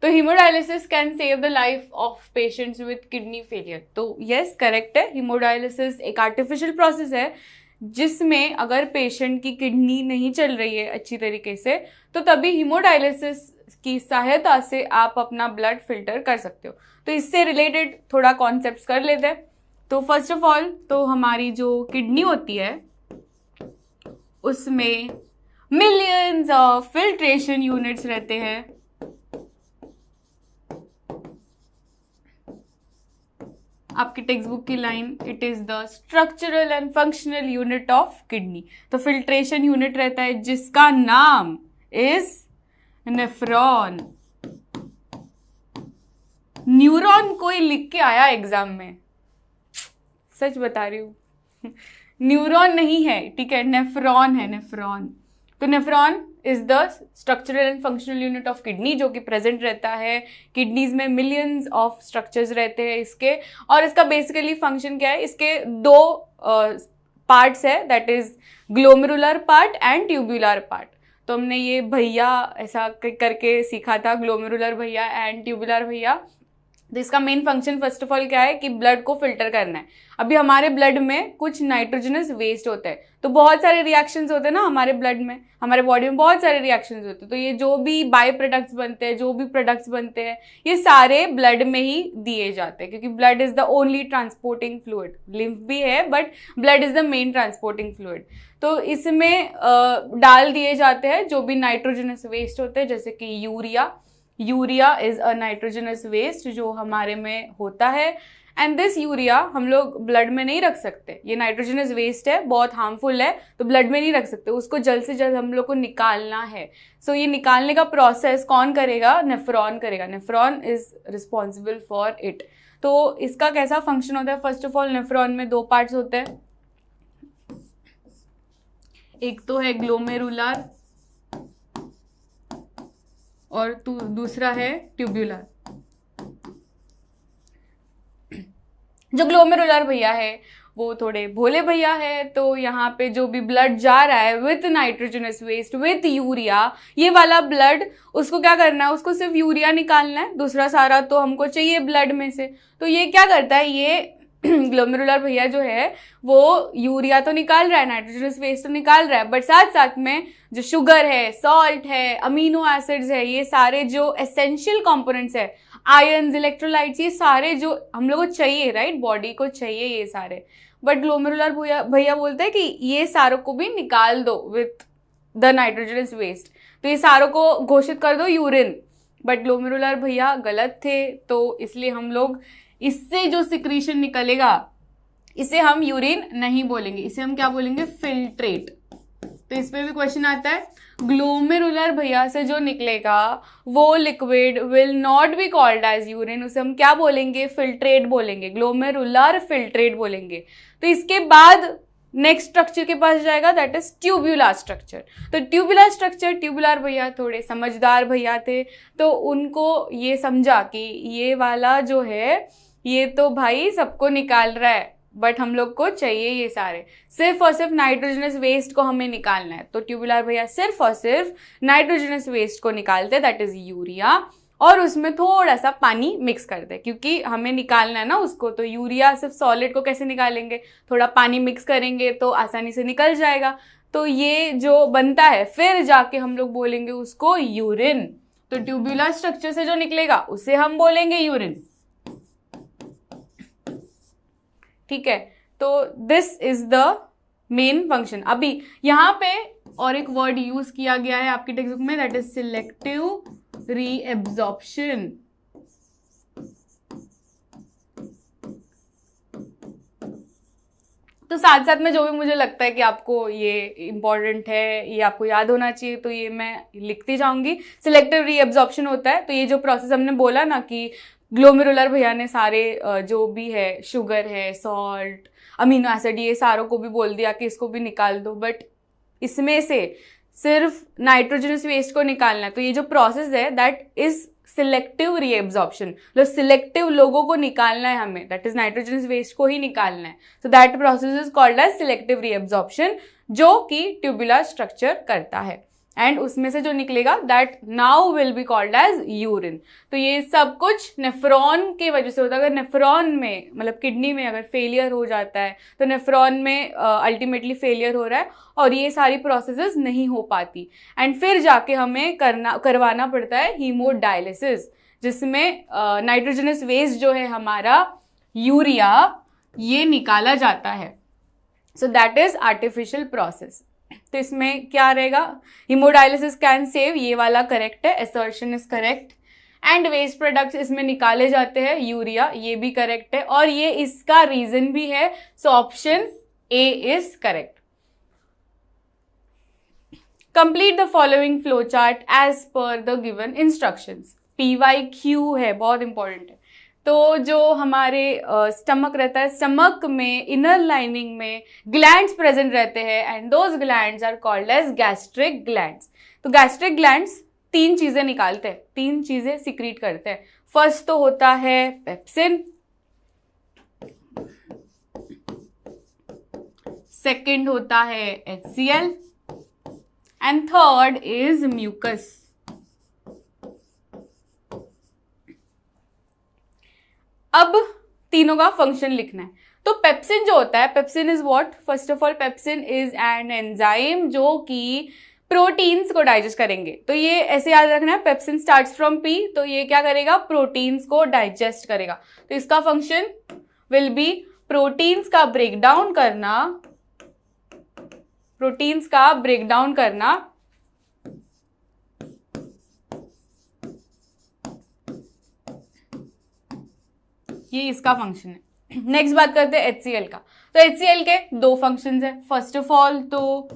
तो hemodialysis can save the life of patients with kidney failure, तो यस करेक्ट है। हीमोडायलिसिस एक आर्टिफिशियल प्रोसेस है जिसमें अगर पेशेंट की किडनी नहीं चल रही है अच्छी तरीके से, तो तभी हीमोडायलिसिस की सहायता से आप अपना ब्लड फिल्टर कर सकते हो। तो इससे रिलेटेड थोड़ा कॉन्सेप्ट्स कर लेते हैं। तो फर्स्ट ऑफ ऑल, तो हमारी जो किडनी होती है उसमें मिलियंस ऑफ फिल्ट्रेशन यूनिट्स रहते हैं। आपकी टेक्स्ट बुक की line, it is the structural and functional unit of kidney. तो फिल्ट्रेशन यूनिट रहता है जिसका नाम इज नेफ्रॉन। न्यूरॉन कोई लिख के आया एग्जाम में, सच बता रही हूं, न्यूरॉन नहीं है, ठीक है, नेफ्रॉन है, नेफ्रॉन। तो nephron is the structural and functional unit of kidney, जो कि प्रेजेंट रहता है किडनीज में। मिलियंस ऑफ स्ट्रक्चर्स रहते हैं इसके, और इसका बेसिकली फंक्शन क्या है? इसके दो पार्ट्स है, that is glomerular part and tubular part. तो हमने ये भैया ऐसा करके सीखा था, ग्लोमेरुलर भैया एंड ट्यूब्यूलर भैया। तो इसका main function first of all क्या है कि ब्लड को फिल्टर करना है। अभी हमारे ब्लड में कुछ नाइट्रोजनस वेस्ट होता है, तो बहुत सारे रिएक्शंस होते हैं ना हमारे ब्लड में, हमारे बॉडी में बहुत सारे रिएक्शंस होते हैं। तो ये जो भी बाय प्रोडक्ट्स बनते हैं, जो भी प्रोडक्ट्स बनते हैं, ये सारे ब्लड में ही दिए जाते हैं, क्योंकि blood is the only transporting fluid. Lymph भी है but blood is the main transporting fluid. तो इसमें डाल दिए जाते हैं जो भी नाइट्रोजनस वेस्ट होते हैं, जैसे कि urea is a nitrogenous waste जो हमारे में होता है, एंड दिस यूरिया हम लोग ब्लड में नहीं रख सकते, ये नाइट्रोजनस वेस्ट है, बहुत हार्मफुल है, तो ब्लड में नहीं रख सकते, उसको जल्द से जल्द हम लोग को निकालना है। सो ये निकालने का प्रोसेस कौन करेगा? नेफ्रॉन करेगा। Nephron is responsible for it. तो इसका कैसा फंक्शन होता है? फर्स्ट ऑफ ऑल नेफ्रॉन में दो पार्ट्स होते हैं, एक तो है ग्लोमेरुलर और दूसरा है ट्यूब्यूलर। जो ग्लोमेरुलर भैया है वो थोड़े भोले भैया है, तो यहाँ पे जो भी ब्लड जा रहा है with nitrogenous waste with urea, ये वाला ब्लड उसको क्या करना है? उसको सिर्फ यूरिया निकालना है, दूसरा सारा तो हमको चाहिए ब्लड में से। तो ये क्या करता है? ये ग्लोमेरुलर भैया जो है वो यूरिया तो निकाल रहा है, नाइट्रोजनस वेस्ट तो निकाल रहा है, बट साथ साथ में जो शुगर है, सॉल्ट है, अमीनो एसिड्स है, ये सारे जो एसेंशियल कंपोनेंट्स है, आयंस, इलेक्ट्रोलाइट्स, ये सारे जो हम लोग को चाहिए, राइट, बॉडी को चाहिए ये सारे, बट ग्लोमेरुलर भैया बोलते हैं कि ये सारों को भी निकाल दो विथ द नाइट्रोजनस वेस्ट, तो ये सारों को घोषित कर दो यूरिन। बट ग्लोमेरुलर भैया गलत थे, तो इसलिए हम लोग इससे जो सिक्रीशन निकलेगा इसे हम यूरिन नहीं बोलेंगे, इसे हम क्या बोलेंगे? फिल्ट्रेट। तो इस पे भी क्वेश्चन आता है, ग्लोमेरुलर भैया से जो निकलेगा वो liquid will not be called as urine, उसे हम क्या बोलेंगे? फिल्ट्रेट बोलेंगे, ग्लोमेरुलर फिल्ट्रेट बोलेंगे। तो इसके बाद नेक्स्ट स्ट्रक्चर के पास जाएगा, दैट इज ट्यूब्यूलर स्ट्रक्चर। तो ट्यूब्यूलर स्ट्रक्चर, ट्यूब्यूलर भैया थोड़े समझदार भैया थे, तो उनको ये समझा कि ये वाला जो है ये तो भाई सबको निकाल रहा है, बट हम लोग को चाहिए ये सारे, सिर्फ और सिर्फ नाइट्रोजनस वेस्ट को हमें निकालना है। तो ट्यूबुलर भैया सिर्फ और सिर्फ नाइट्रोजनस वेस्ट को निकालते हैं, दैट इज यूरिया, और उसमें थोड़ा सा पानी मिक्स करते हैं, क्योंकि हमें निकालना है ना उसको। तो यूरिया सिर्फ सॉलिड को कैसे निकालेंगे? थोड़ा पानी मिक्स करेंगे तो आसानी से निकल जाएगा। तो ये जो बनता है फिर जाके हम लोग बोलेंगे उसको यूरिन। तो ट्यूबुलर स्ट्रक्चर से जो निकलेगा उसे हम बोलेंगे यूरिन। ठीक है, तो this is the main function. अभी यहाँ पे और एक वर्ड यूज किया गया है आपकी टेक्स्ट बुक में, दैट इज सिलेक्टिव रीएब्जॉर्प्शन। तो साथ साथ में जो भी मुझे लगता है कि आपको ये इंपॉर्टेंट है, ये आपको याद होना चाहिए, तो ये मैं लिखती जाऊंगी। सिलेक्टिव रीएब्जॉर्प्शन होता है, तो ये जो प्रोसेस हमने बोला ना कि ग्लोमेरुलर भैया ने सारे जो भी है, शुगर है, सॉल्ट, अमीनो एसिड, ये सारों को भी बोल दिया कि इसको भी निकाल दो, बट इसमें से सिर्फ नाइट्रोजनस वेस्ट को निकालना है। तो ये जो प्रोसेस है दैट इज सिलेक्टिव रीएब्जॉर्प्शन, मतलब सिलेक्टिव लोगों को निकालना है हमें, दैट इज नाइट्रोजनस वेस्ट को ही निकालना है। So that process is called as selective reabsorption, जो कि ट्यूबुलर स्ट्रक्चर करता है, एंड उसमें से जो निकलेगा that now will be called as urine. तो ये सब कुछ नेफ्रॉन की वजह से होता है। अगर नेफ्रॉन में, मतलब किडनी में अगर फेलियर हो जाता है, तो नेफ्रॉन में अल्टीमेटली फेलियर हो रहा है और ये सारी प्रोसेसेस नहीं हो पाती, एंड फिर जाके हमें करवाना पड़ता है हीमोडायलिसिस, जिसमें नाइट्रोजनस वेस्ट जो है हमारा यूरिया, ये निकाला जाता है। So that is artificial process. तो इसमें क्या रहेगा? हीमोडायलिसिस कैन सेव, ये वाला करेक्ट है, assertion is correct, and waste products इसमें निकाले जाते हैं, यूरिया, ये भी करेक्ट है, और ये इसका रीजन भी है। So option A is correct. Complete the following flow chart as per the given instructions. PYQ है, बहुत इंपॉर्टेंट है। तो जो हमारे स्टमक रहता है, स्टमक में इनर लाइनिंग में ग्लैंड्स प्रेजेंट रहते हैं, and those glands are called as gastric glands. तो गैस्ट्रिक ग्लैंड्स तीन चीजें निकालते हैं, तीन चीजें सिक्रीट करते हैं। फर्स्ट तो होता है पेप्सिन, सेकंड होता है HCl, and third is mucus. अब तीनों का फंक्शन लिखना है। तो पेप्सिन जो होता है, pepsin is what? First of all pepsin is an enzyme जो कि प्रोटीन्स को डाइजेस्ट करेंगे। तो ये ऐसे याद रखना है, पेप्सिन स्टार्ट्स फ्रॉम P, तो ये क्या करेगा? प्रोटीन्स को डाइजेस्ट करेगा। तो इसका फंक्शन विल बी प्रोटीन्स का ब्रेकडाउन करना, प्रोटीन्स का ब्रेकडाउन करना, ये इसका फंक्शन है। नेक्स्ट बात करते हैं HCl का। तो HCl के दो फंक्शंस है। फर्स्ट ऑफ ऑल तो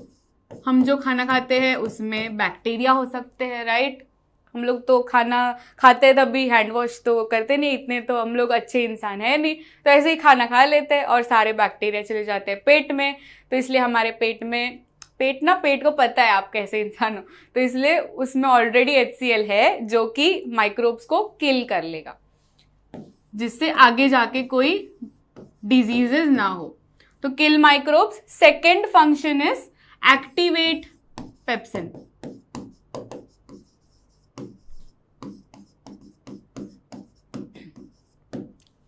हम जो खाना खाते हैं उसमें बैक्टीरिया हो सकते हैं, राइट। हम लोग तो खाना खाते हैं तभी हैंड वॉश तो करते नहीं, इतने तो हम लोग अच्छे इंसान है नहीं, तो ऐसे ही खाना खा लेते हैं और सारे बैक्टीरिया चले जाते हैं पेट में। तो इसलिए हमारे पेट को पता है आप कैसे इंसान हो, तो इसलिए उसमें ऑलरेडी HCl है जो कि माइक्रोब्स को किल कर लेगा, जिससे आगे जाके कोई डिजीजेस ना हो। तो kill microbes. Second function is activate pepsin.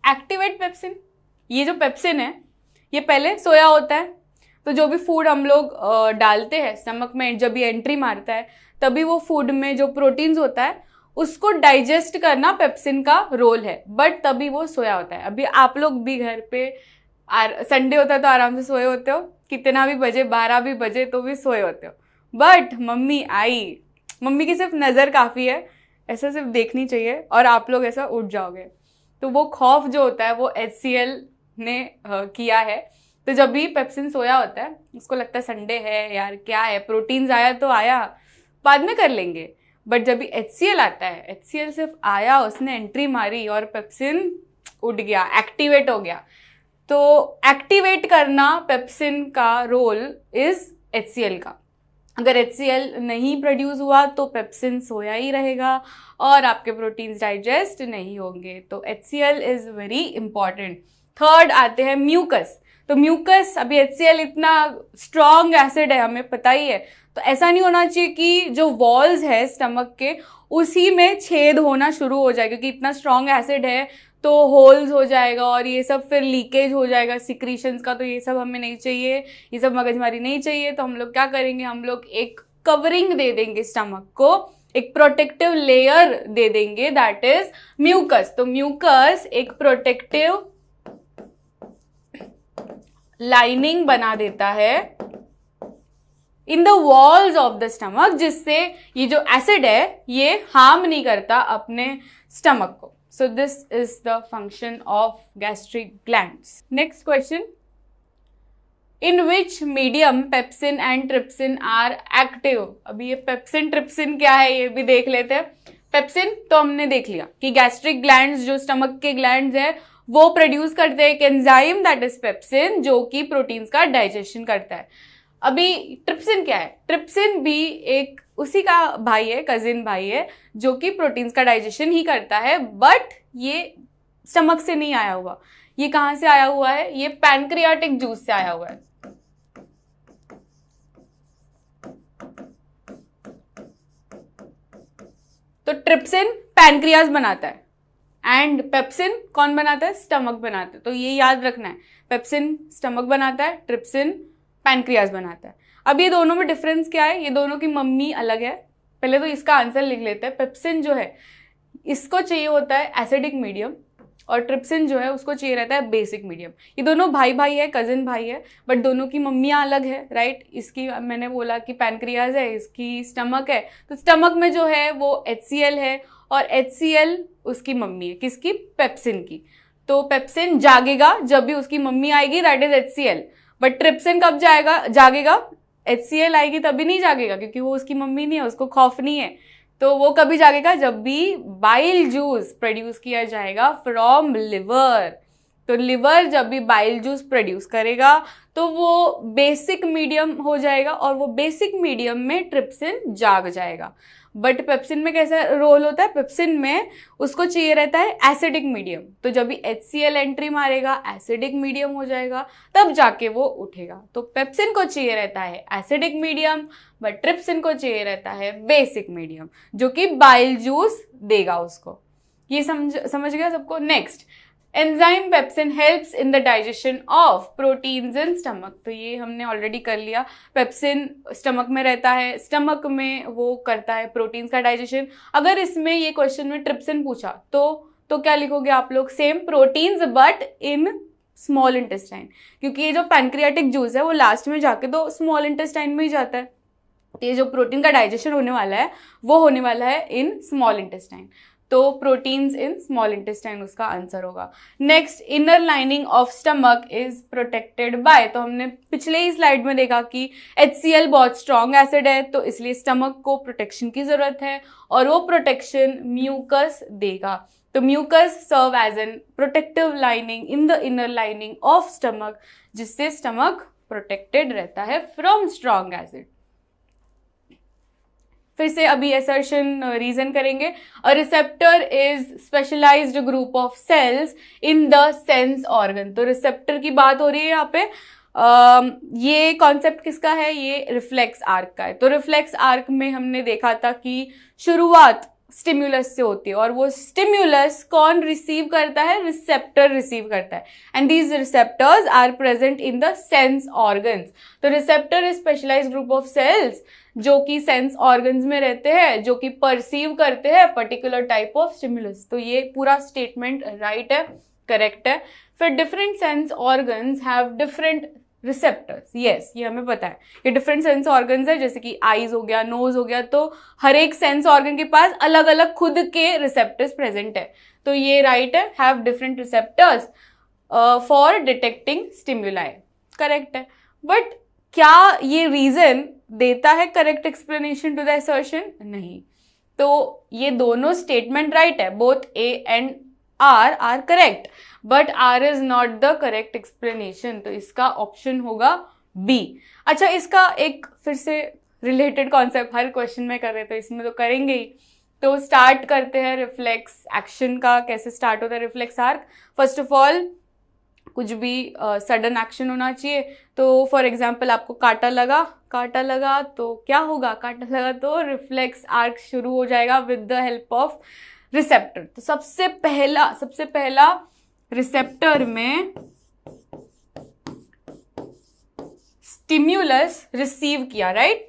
Activate pepsin, ये जो पेप्सिन है ये पहले सोया होता है, तो जो भी फूड हम लोग डालते हैं स्टमक में, जब ये एंट्री मारता है तभी वो फूड में जो प्रोटीन्स होता है उसको डाइजेस्ट करना पेप्सिन का रोल है, बट तभी वो सोया होता है। अभी आप लोग भी घर पे संडे होता है तो आराम से सोए होते हो, कितना भी बजे 12 भी बजे तो भी सोए होते हो, बट मम्मी आई, मम्मी की सिर्फ नज़र काफ़ी है, ऐसा सिर्फ देखनी चाहिए और आप लोग ऐसा उठ जाओगे। तो वो खौफ जो होता है वो HCl ने किया है। तो जब भी पेप्सिन सोया होता है उसको लगता है संडे है यार, क्या है, प्रोटीन्स आया तो आया, बाद में कर लेंगे। बट जब भी HCl आता है, HCl सिर्फ आया, उसने एंट्री मारी और पेप्सिन उठ गया, एक्टिवेट हो गया। तो एक्टिवेट करना पेप्सिन का रोल इज HCl का। अगर HCl नहीं प्रोड्यूस हुआ तो पेप्सिन सोया ही रहेगा और आपके प्रोटीन्स डाइजेस्ट नहीं होंगे। तो HCl is very important. Third आते हैं म्यूकस। तो म्यूकस, अभी HCl इतना स्ट्रॉन्ग एसिड है, हमें पता ही है, तो ऐसा नहीं होना चाहिए कि जो वॉल्स है स्टमक के उसी में छेद होना शुरू हो जाए, क्योंकि इतना स्ट्रॉन्ग एसिड है तो होल्स हो जाएगा और ये सब फिर लीकेज हो जाएगा सिक्रीशंस का। तो ये सब हमें नहीं चाहिए, ये सब मगजमारी नहीं चाहिए। तो हम लोग क्या करेंगे, हम लोग एक कवरिंग दे देंगे स्टमक को, एक प्रोटेक्टिव लेयर दे देंगे, दैट इज म्यूकस। तो म्यूकस एक प्रोटेक्टिव लाइनिंग बना देता है in the walls of the stomach, जिससे ये जो एसिड है ये हार्म नहीं करता अपने स्टमक को। So this is the function of gastric glands. Next question. In which medium pepsin and trypsin are active? अभी ये पेप्सिन ट्रिप्सिन क्या है ये भी देख लेते हैं। पेप्सिन तो हमने देख लिया कि गैस्ट्रिक ग्लैंड्स, जो स्टमक के ग्लैंड्स हैं, वो प्रोड्यूस करते हैं एक एंजाइम दैट इज पेप्सिन, जो कि प्रोटीन्स का डाइजेशन करता है। अभी ट्रिप्सिन क्या है? ट्रिप्सिन भी एक उसी का भाई है, कजिन भाई है, जो कि प्रोटीन्स का डाइजेशन ही करता है, बट ये स्टमक से नहीं आया हुआ। ये कहाँ से आया हुआ है? ये पैनक्रियाटिक जूस से आया हुआ है। तो ट्रिप्सिन पैनक्रियाज बनाता है एंड पेप्सिन कौन बनाता है? स्टमक बनाता है। तो ये याद रखना है, पेप्सिन स्टमक बनाता है, ट्रिप्सिन पैनक्रियाज बनाता है। अब ये दोनों में डिफरेंस क्या है? ये दोनों की मम्मी अलग है। पहले तो इसका आंसर लिख लेते हैं। पेप्सिन जो है इसको चाहिए होता है एसिडिक मीडियम और ट्रिप्सिन जो है उसको चाहिए रहता है बेसिक मीडियम। ये दोनों भाई भाई है, कजिन भाई है, बट दोनों की मम्मियाँ अलग है, राइट। इसकी मैंने बोला कि पैनक्रियाज है, इसकी स्टमक है। तो स्टमक में जो है वो HCl है और HCl उसकी मम्मी है, किसकी? पेप्सिन की। तो पेप्सिन जागेगा जब भी उसकी मम्मी आएगी, that is HCl। But trypsin कब जागेगा? HCl आएगी तभी नहीं जागेगा, क्योंकि वो उसकी मम्मी नहीं है, उसको खौफ नहीं है। तो वो कभी जागेगा? जब भी बाइल जूस प्रोड्यूस किया जाएगा फ्रॉम लिवर। तो लिवर जब भी बाइल जूस प्रोड्यूस करेगा तो वो बेसिक मीडियम हो जाएगा और वो बेसिक मीडियम में ट्रिप्सिन जाग जाएगा। बट पेप्सिन में कैसा रोल होता है? पेप्सिन में उसको चाहिए रहता है एसिडिक मीडियम। तो जब भी HCl एंट्री मारेगा, एसिडिक मीडियम हो जाएगा, तब जाके वो उठेगा। तो पेप्सिन को चाहिए रहता है एसिडिक मीडियम, बट ट्रिप्सिन को चाहिए रहता है बेसिक मीडियम, जो कि बाइल जूस देगा उसको। ये समझ गया सबको? Next, enzyme pepsin helps in the digestion of proteins in stomach. तो ये हमने ऑलरेडी कर लिया। पेप्सिन स्टमक में रहता है, स्टमक में वो करता है प्रोटीन्स का डाइजेशन। अगर इसमें ये क्वेश्चन में ट्रिप्सिन पूछा तो क्या लिखोगे आप लोग? Same proteins but in small intestine, क्योंकि ये जो पैनक्रियाटिक जूस है वो लास्ट में जाके तो स्मॉल इंटेस्टाइन में ही जाता है। ये जो प्रोटीन का डाइजेशन होने वाला है वो होने वाला है इन स्मॉल इंटेस्टाइन। तो प्रोटीन्स इन स्मॉल इंटेस्टाइन उसका आंसर होगा। Next, inner lining of stomach is protected by, तो हमने पिछले ही स्लाइड में देखा कि HCl बहुत स्ट्रॉन्ग एसिड है, तो इसलिए स्टमक को प्रोटेक्शन की जरूरत है और वो प्रोटेक्शन म्यूकस देगा। तो mucus serve as an protective lining in the inner lining of stomach, जिससे स्टमक प्रोटेक्टेड रहता है फ्रॉम स्ट्रॉन्ग एसिड। फिर से अभी असर्शन रीजन करेंगे। A receptor is specialised group of cells in the sense organ, तो रिसेप्टर की बात हो रही है यहाँ पे। ये कॉन्सेप्ट किसका है? ये रिफ्लेक्स आर्क का है। तो रिफ्लेक्स आर्क में हमने देखा था कि शुरुआत स्टिम्युलस से होती है और वो स्टिम्युलस कौन रिसीव करता है? रिसेप्टर रिसीव करता है, and these receptors are present in the sense organs. तो receptor is specialised group of cells जो कि सेंस ऑर्गन्स में रहते हैं, जो कि परसीव करते हैं पर्टिकुलर टाइप ऑफ स्टिम्युलस। तो ये पूरा स्टेटमेंट राइट है, करेक्ट है। फिर different sense organs have different receptors, yes ये हमें पता है कि डिफरेंट सेंस ऑर्गन्स है, जैसे कि आईज हो गया, नोज हो गया, तो हर एक सेंस ऑर्गन के पास अलग अलग खुद के रिसेप्टर्स प्रेजेंट है। तो ये राइट है, have different receptors for detecting stimuli, correct है। बट क्या ये रीजन देता है correct explanation to the assertion? नहीं। तो ये दोनों स्टेटमेंट राइट है, both A and R correct, but R is not the correct explanation, तो इसका ऑप्शन होगा बी। अच्छा, इसका एक फिर से रिलेटेड कॉन्सेप्ट हर क्वेश्चन में कर रहे तो इसमें तो करेंगे ही। तो स्टार्ट करते हैं रिफ्लेक्स एक्शन का, कैसे स्टार्ट होता है reflex arc. First of all कुछ भी सडन एक्शन होना चाहिए। तो फॉर एग्जाम्पल आपको कांटा लगा तो क्या होगा? कांटा लगा तो रिफ्लेक्स आर्क शुरू हो जाएगा with the help of receptor. तो सबसे पहला रिसेप्टर में स्टिम्युलस रिसीव किया, राइट?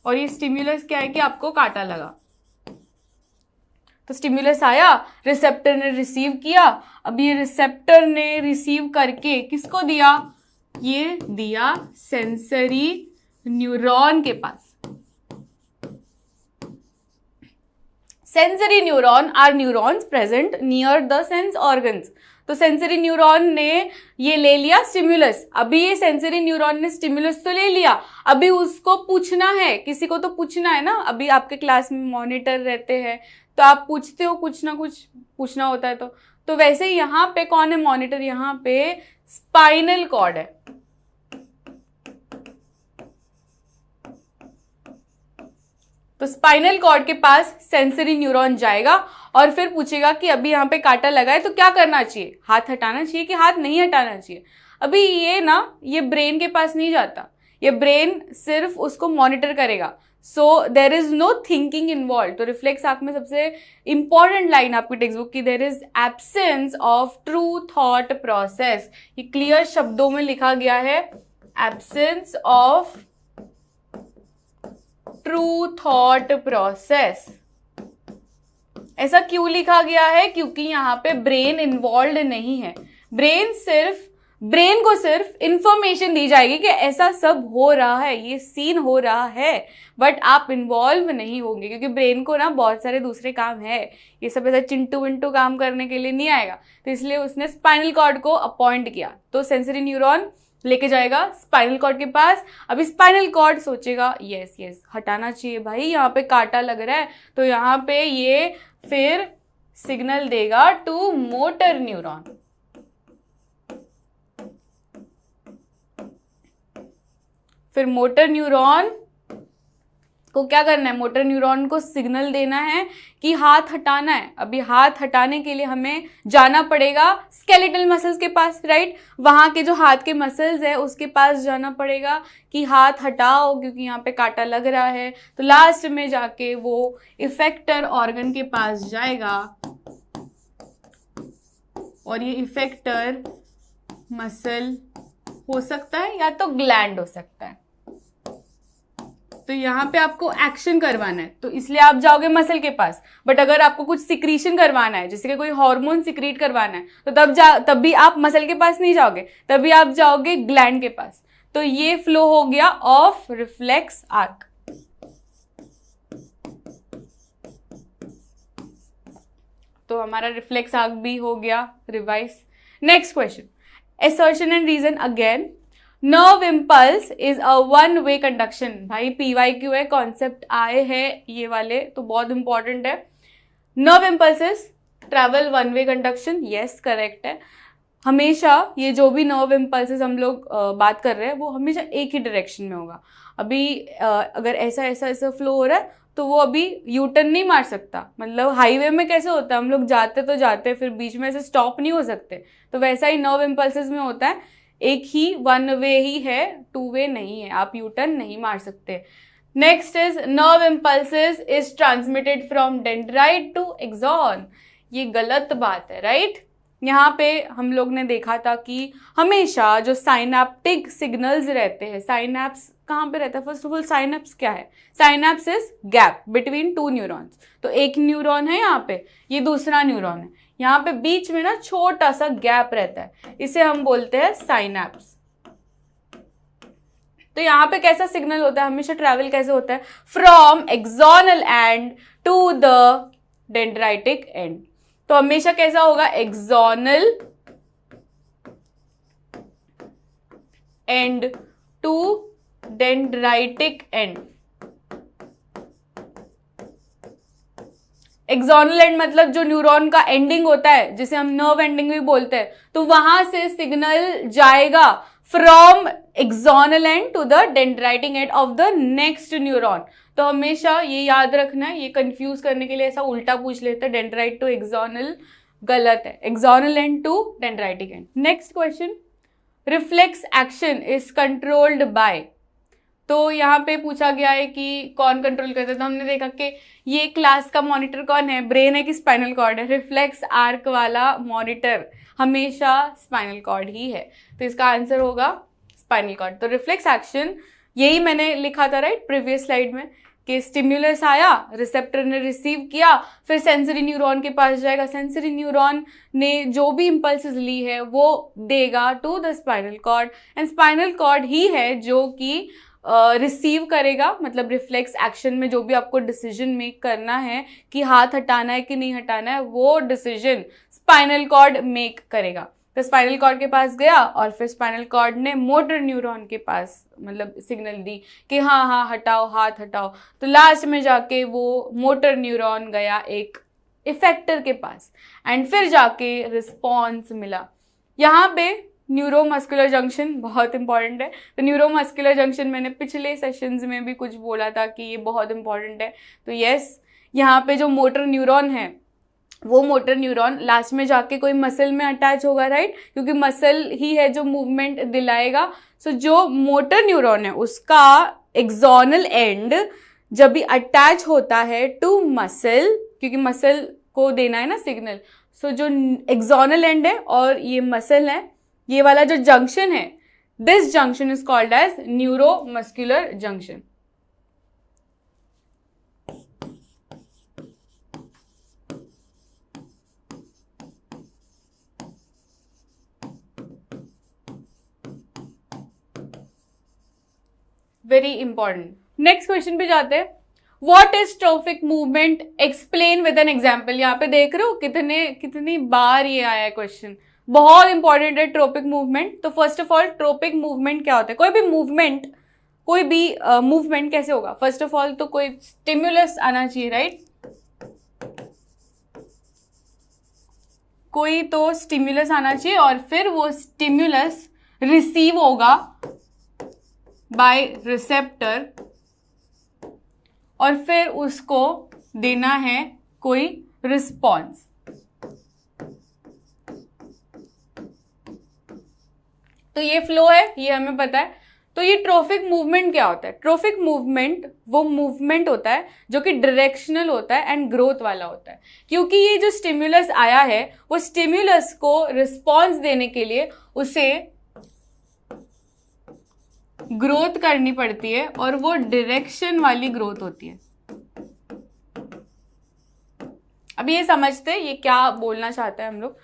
और ये स्टिम्युलस क्या है कि आपको कांटा लगा, तो स्टिम्युलस आया, रिसेप्टर ने रिसीव किया। अब ये रिसेप्टर ने रिसीव करके किसको दिया? ये दिया सेंसरी न्यूरॉन के पास। Sensory neuron are neurons present near the sense organs. तो सेंसरी न्यूरॉन ने ये ले लिया स्टिम्युलस। अभी ये सेंसरी न्यूरॉन ने स्टिम्युलस तो ले लिया, अभी उसको पूछना है, किसी को तो पूछना है ना। अभी आपके क्लास में मॉनिटर रहते हैं तो आप पूछते हो, कुछ ना कुछ पूछना होता है। तो वैसे यहाँ पे कौन है मॉनिटर? यहाँ पे स्पाइनल कॉर्ड है। तो स्पाइनल कॉर्ड के पास सेंसरी न्यूरॉन जाएगा और फिर पूछेगा कि अभी यहाँ पे कांटा लगा है तो क्या करना चाहिए? हाथ हटाना चाहिए कि हाथ नहीं हटाना चाहिए? अभी ये ब्रेन के पास नहीं जाता, ये ब्रेन सिर्फ उसको मॉनिटर करेगा। So there is no thinking involve. तो रिफ्लेक्स आर्क में सबसे इंपॉर्टेंट लाइन आपकी टेक्स्ट बुक की, there is absence of true thought process. ये क्लियर शब्दों में लिखा गया है, absence of true thought process. ऐसा क्यों लिखा गया है? क्योंकि यहाँ पे ब्रेन इन्वॉल्व नहीं है। ब्रेन को सिर्फ इंफॉर्मेशन दी जाएगी कि ऐसा सब हो रहा है, ये सीन हो रहा है, बट आप इन्वॉल्व नहीं होंगे क्योंकि ब्रेन को ना बहुत सारे दूसरे काम है, ये सब ऐसा चिंटू विंटू काम करने के लिए नहीं आएगा। तो इसलिए उसने स्पाइनल कॉर्ड को अपॉइंट किया। तो सेंसरी न्यूरॉन लेके जाएगा स्पाइनल कॉर्ड के पास। अभी स्पाइनल कॉर्ड सोचेगा यस हटाना चाहिए भाई, यहाँ पे कांटा लग रहा है, तो यहाँ पे ये फिर सिग्नल देगा टू मोटर न्यूरॉन। फिर मोटर न्यूरॉन को क्या करना है? मोटर न्यूरॉन को सिग्नल देना है कि हाथ हटाना है। अभी हाथ हटाने के लिए हमें जाना पड़ेगा स्केलेटल मसल्स के पास, राइट? वहां के जो हाथ के मसल्स है उसके पास जाना पड़ेगा कि हाथ हटाओ क्योंकि यहाँ पे कांटा लग रहा है। तो लास्ट में जाके वो इफेक्टर ऑर्गन के पास जाएगा और ये इफेक्टर मसल हो सकता है या तो ग्लैंड हो सकता है। तो यहाँ पे आपको एक्शन करवाना है तो इसलिए आप जाओगे मसल के पास। बट अगर आपको कुछ सिक्रीशन करवाना है, जैसे कि कोई हार्मोन सिक्रीट करवाना है, तो तब भी आप मसल के पास नहीं जाओगे, तभी आप जाओगे ग्लैंड के पास। तो ये फ्लो हो गया ऑफ रिफ्लेक्स आर्क। तो हमारा रिफ्लेक्स आर्क भी हो गया revise. Next question, assertion and reason again, nerve impulse is a one way conduction। भाई PYQ है, कॉन्सेप्ट आए हैं ये वाले तो बहुत इंपॉर्टेंट है। nerve impulses travel one way conduction, yes correct है। हमेशा ये जो भी nerve impulses हम लोग बात कर रहे हैं वो हमेशा एक ही डायरेक्शन में होगा। अभी अगर ऐसा ऐसा ऐसा फ्लो हो रहा है तो वो अभी यू टर्न नहीं मार सकता। मतलब हाईवे में कैसे होता है, हम लोग जाते तो जाते फिर बीच में से स्टॉप नहीं हो सकते, तो वैसा ही नर्व इम्पल्सेस में होता है, एक ही वन वे ही है, टू वे नहीं है, आप यू टर्न नहीं मार सकते। Next is nerve impulses is transmitted from dendrite to axon. ये गलत बात है, राइट? यहाँ पे हम लोग ने देखा था कि हमेशा जो साइनेप्टिक सिग्नल्स रहते हैं, साइनेप्स कहाँ पे रहता है? फर्स्ट ऑफ ऑल साइनेप्स क्या है? Synapse is gap between two neurons. तो एक न्यूरॉन है यहाँ पे, ये दूसरा न्यूरॉन है, यहाँ पे बीच में ना छोटा सा गैप रहता है, इसे हम बोलते हैं साइनेप्स। तो यहाँ पे कैसा सिग्नल होता है, हमेशा ट्रैवल कैसे होता है? From axonal end to the dendritic end. तो हमेशा कैसा होगा? Axonal end to dendritic end. Axonal end मतलब जो न्यूरॉन का एंडिंग होता है, जिसे हम नर्व एंडिंग भी बोलते हैं, तो वहां से सिग्नल जाएगा from axonal end to the dendritic end of the next neuron. तो हमेशा ये याद रखना है, ये कंफ्यूज करने के लिए ऐसा उल्टा पूछ लेते हैं, डेंड्राइट टू एक्सोनल, गलत है, axonal end to dendritic end. Next question, reflex action is controlled by. तो यहाँ पे पूछा गया है कि कौन कंट्रोल करता है, तो हमने देखा कि ये क्लास का मॉनिटर कौन है? ब्रेन है कि स्पाइनल कॉर्ड है? रिफ्लेक्स आर्क वाला मॉनिटर हमेशा स्पाइनल कॉर्ड ही है, तो इसका आंसर होगा स्पाइनल कॉर्ड। तो रिफ्लेक्स एक्शन यही मैंने लिखा था, राइट, प्रीवियस स्लाइड में, कि स्टिम्युलस आया, रिसेप्टर ने रिसीव किया, फिर सेंसरी न्यूरॉन के पास जाएगा, सेंसरी न्यूरॉन ने जो भी इंपल्सेस ली है वो देगा to the spinal cord, and spinal cord ही है जो कि रिसीव करेगा, मतलब रिफ्लेक्स एक्शन में जो भी आपको डिसीजन मेक करना है कि हाथ हटाना है कि नहीं हटाना है, वो डिसीजन स्पाइनल कॉर्ड मेक करेगा। तो स्पाइनल कॉर्ड के पास गया और फिर स्पाइनल कॉर्ड ने मोटर न्यूरॉन के पास मतलब सिग्नल दी कि हाँ हाँ हटाओ, हाथ हटाओ, तो लास्ट में जाके वो मोटर न्यूरॉन गया एक इफेक्टर के पास, एंड फिर जाके रिस्पॉन्स मिला। यहाँ पे न्यूरोमस्कुलर जंक्शन बहुत इंपॉर्टेंट है। तो न्यूरोमस्कुलर जंक्शन मैंने पिछले सेशंस में भी कुछ बोला था कि ये बहुत इंपॉर्टेंट है। तो यस, यहाँ पे जो मोटर न्यूरॉन है वो मोटर न्यूरॉन लास्ट में जाके कोई मसल में अटैच होगा, राइट, क्योंकि मसल ही है जो मूवमेंट दिलाएगा। सो जो मोटर न्यूरॉन है उसका एक्सोनल एंड जब भी अटैच होता है टू मसल, क्योंकि मसल को देना है ना सिग्नल, सो जो एक्सोनल एंड है और ये मसल है, ये वाला जो जंक्शन है, this junction is called as neuromuscular junction. Very important. Next question पे जाते हैं। What is trophic movement, explain with an example. यहाँ पे देख रहे हो कितनी बार ये आया है क्वेश्चन, बहुत इंपॉर्टेंट है ट्रोपिक मूवमेंट। तो first of all trophic movement क्या होता है? कोई भी मूवमेंट कैसे होगा? फर्स्ट ऑफ ऑल तो कोई स्टिम्युलस आना चाहिए, राइट? कोई तो स्टिम्युलस आना चाहिए और फिर वो स्टिम्युलस रिसीव होगा बाय रिसेप्टर और फिर उसको देना है कोई रिस्पॉन्स। तो ये फ्लो है, ये हमें पता है। तो ये ट्रोफिक मूवमेंट क्या होता है? ट्रोफिक मूवमेंट वो मूवमेंट होता है जो कि डायरेक्शनल होता है एंड ग्रोथ वाला होता है, क्योंकि ये जो स्टिम्युलस आया है वो स्टिम्युलस को रिस्पॉन्स देने के लिए उसे ग्रोथ करनी पड़ती है और वो डायरेक्शन वाली ग्रोथ होती है। अभी ये समझते हैं ये क्या बोलना चाहते हैं हम लोग।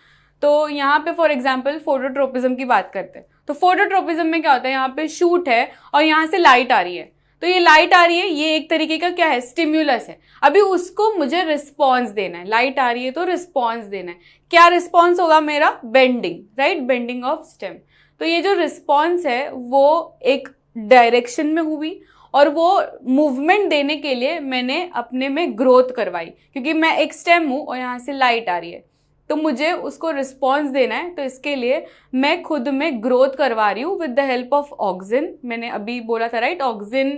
तो यहाँ पे फॉर एग्जाम्पल फोटोट्रोपिज्म की बात करते हैं। तो फोटोट्रोपिज्म में क्या होता है? यहाँ पे शूट है और यहाँ से लाइट आ रही है, तो ये लाइट आ रही है, ये एक तरीके का क्या है, स्टिम्युलस है। अभी उसको मुझे रिस्पॉन्स देना है, लाइट आ रही है तो रिस्पॉन्स देना है। क्या रिस्पॉन्स होगा मेरा, bending, right, bending of stem. तो ये जो रिस्पॉन्स है वो एक डायरेक्शन में हुई और वो मूवमेंट देने के लिए मैंने अपने में ग्रोथ करवाई, क्योंकि मैं एक स्टेम हूं और यहाँ से लाइट आ रही है तो मुझे उसको रिस्पॉन्स देना है। तो इसके लिए मैं खुद में ग्रोथ करवा रही हूँ with the help of auxin. मैंने अभी बोला था राइट, ऑक्सिन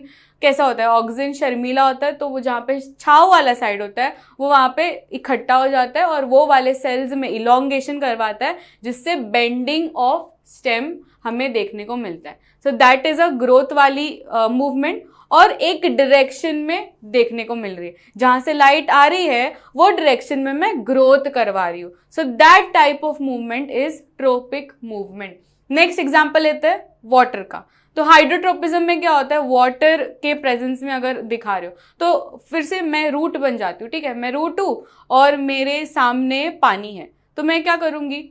कैसा होता है, ऑक्सिन शर्मीला होता है, तो वो जहाँ पे छाव वाला साइड होता है वो वहाँ पे इकट्ठा हो जाता है और वो वाले सेल्स में इलोंगेशन करवाता है, जिससे बेंडिंग ऑफ स्टेम हमें देखने को मिलता है। So that is a growth वाली मूवमेंट और एक डायरेक्शन में देखने को मिल रही है। जहां से लाइट आ रही है वो डायरेक्शन में मैं ग्रोथ करवा रही हूँ। So that type of movement is trophic movement. Next example लेते हैं वाटर का। तो हाइड्रोट्रोपिज्म में क्या होता है, वाटर के प्रेजेंस में अगर दिखा रहे हो तो फिर से मैं रूट बन जाती हूँ, ठीक है, मैं रूट हूँ और मेरे सामने पानी है, तो मैं क्या करूंगी,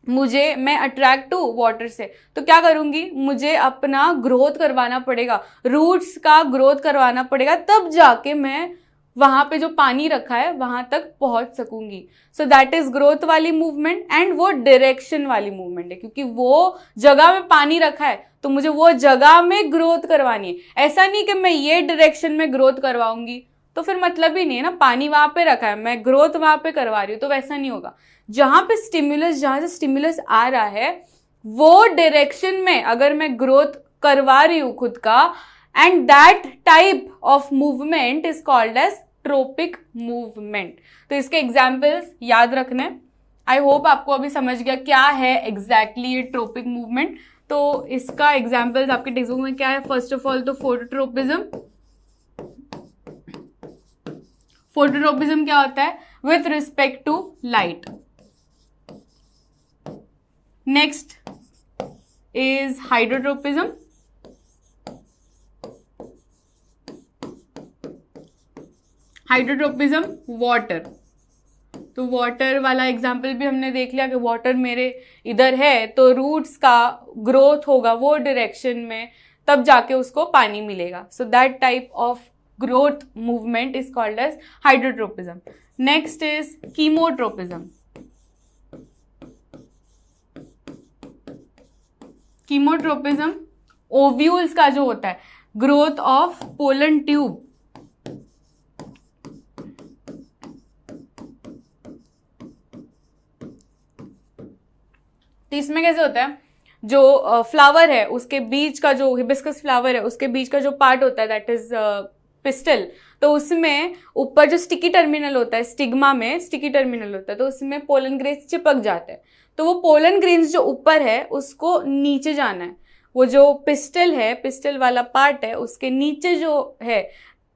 मैं अट्रैक्ट हूँ वाटर से, तो क्या करूंगी, मुझे अपना ग्रोथ करवाना पड़ेगा, रूट्स का ग्रोथ करवाना पड़ेगा, तब जाके मैं वहां पे जो पानी रखा है वहां तक पहुंच सकूंगी। सो दैट इज ग्रोथ वाली मूवमेंट एंड वो डायरेक्शन वाली मूवमेंट है, क्योंकि वो जगह में पानी रखा है तो मुझे वो जगह में ग्रोथ करवानी है। ऐसा नहीं कि मैं ये डायरेक्शन में ग्रोथ करवाऊंगी तो फिर मतलब ही नहीं है ना, पानी वहां पे रखा है, मैं ग्रोथ वहां पे करवा रही हूँ, तो वैसा नहीं होगा। जहां से स्टिमुलस आ रहा है वो डायरेक्शन में अगर मैं ग्रोथ करवा रही हूं खुद का, and that type of movement is called as tropic movement. तो इसके एग्जाम्पल्स याद रखने। आई होप आपको अभी समझ गया क्या है एग्जैक्टली ये ट्रोपिक मूवमेंट। तो इसका एग्जाम्पल्स आपके टेक्स्ट बुक में क्या है, फर्स्ट ऑफ ऑल तो फोटोट्रोपिज्म। फोटोट्रोपिज्म क्या होता है, with respect to light. Next is hydrotropism. Hydrotropism water. तो वाटर वाला एग्जाम्पल भी हमने देख लिया कि वाटर मेरे इधर है तो रूट्स का ग्रोथ होगा वो डायरेक्शन में, तब जाके उसको पानी मिलेगा। So that type of growth movement is called as hydrotropism. Next is chemotropism. Chemotropism ovules का जो होता है, growth of pollen tube। तो इसमें कैसे होता है, जो फ्लावर है उसके बीच का, जो हिबिस्कस फ्लावर है उसके बीच का जो पार्ट होता है दैट इज पिस्टल, तो उसमें ऊपर जो स्टिकी टर्मिनल होता है, स्टिग्मा में स्टिकी टर्मिनल होता है, तो उसमें पोलन ग्रेन्स चिपक जाते हैं। तो वो पोलन ग्रेन्स जो ऊपर है उसको नीचे जाना है, वो जो पिस्टल है, पिस्टल वाला पार्ट है उसके नीचे जो है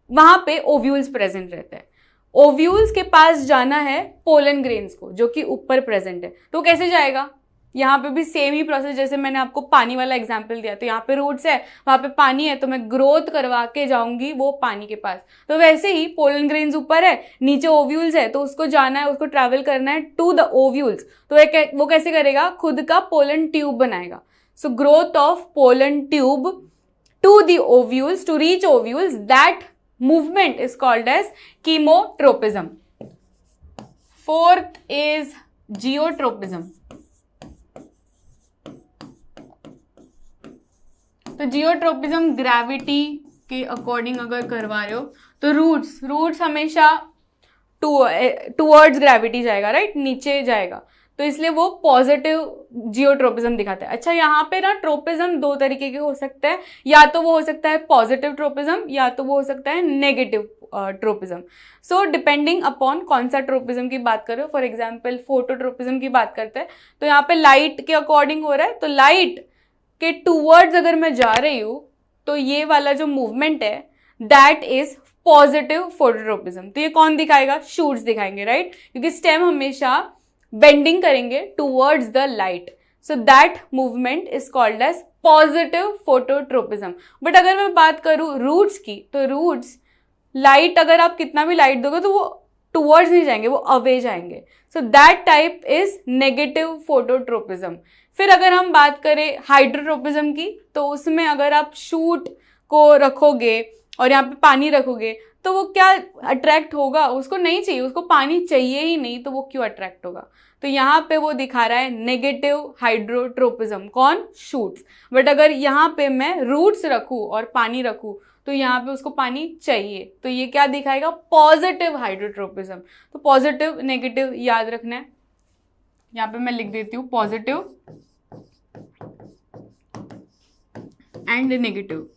वहां पे ओव्यूल्स प्रेजेंट रहते हैं। ओव्यूल्स के पास जाना है पोलन ग्रेन्स को जो कि ऊपर प्रेजेंट है। तो कैसे जाएगा, यहाँ पे भी सेम ही प्रोसेस जैसे मैंने आपको पानी वाला एग्जांपल दिया। तो यहाँ पे रूट्स है, वहां पे पानी है, तो मैं ग्रोथ करवा के जाऊंगी वो पानी के पास। तो वैसे ही पोलन ग्रेन्स ऊपर है, नीचे ओव्यूल्स है, तो उसको जाना है, उसको ट्रैवल करना है टू द ओव्यूल्स। तो वो कैसे करेगा, खुद का पोलन ट्यूब बनाएगा। So growth of pollen tube to the ovules, to reach ovules, that movement is called as chemotropism. Fourth is geotropism. तो जियोट्रोपिज्म ग्रेविटी के अकॉर्डिंग अगर करवा रहे हो तो रूट्स हमेशा टूवर्ड्स ग्रेविटी जाएगा, राइट, नीचे जाएगा, तो इसलिए वो पॉजिटिव जियोट्रोपिज्म दिखाता है। अच्छा, यहाँ पे ना ट्रोपिज्म दो तरीके के हो सकते हैं, या तो वो हो सकता है पॉजिटिव ट्रोपिज्म या तो वो हो सकता है negative tropism. So depending upon कौन सा ट्रोपिज्म की बात कर रहे हो। फॉर एग्जाम्पल फोटोट्रोपिज्म की बात करते हैं तो यहाँ पे लाइट के अकॉर्डिंग हो रहा है, तो लाइट के टूवर्ड्स अगर मैं जा रही हूं तो ये वाला जो मूवमेंट है दैट इज पॉजिटिव फोटोट्रोपिज्म। तो ये कौन दिखाएगा, शूट्स दिखाएंगे, राइट, क्योंकि स्टेम हमेशा बेंडिंग करेंगे towards the light. So that movement is called as positive phototropism. But अगर मैं बात करूं रूट्स की, तो रूट्स लाइट अगर आप कितना भी लाइट दोगे तो वो टूवर्ड्स नहीं जाएंगे, वो अवे जाएंगे। So that type is negative phototropism. फिर अगर हम बात करें हाइड्रोट्रोपिज्म की, तो उसमें अगर आप शूट को रखोगे और यहाँ पे पानी रखोगे तो वो क्या अट्रैक्ट होगा? उसको नहीं चाहिए, उसको पानी चाहिए ही नहीं, तो वो क्यों अट्रैक्ट होगा? तो यहाँ पे वो दिखा रहा है नेगेटिव हाइड्रोट्रोपिज्म। कौन? शूट्स। बट अगर यहाँ पे मैं रूट्स रखूँ और पानी रखूँ तो यहाँ पे उसको पानी चाहिए, तो ये क्या दिखाएगा? Positive hydrotropism. तो पॉजिटिव नेगेटिव याद रखना है। यहाँ पे मैं लिख देती हूँ पॉजिटिव एंड नेगेटिव।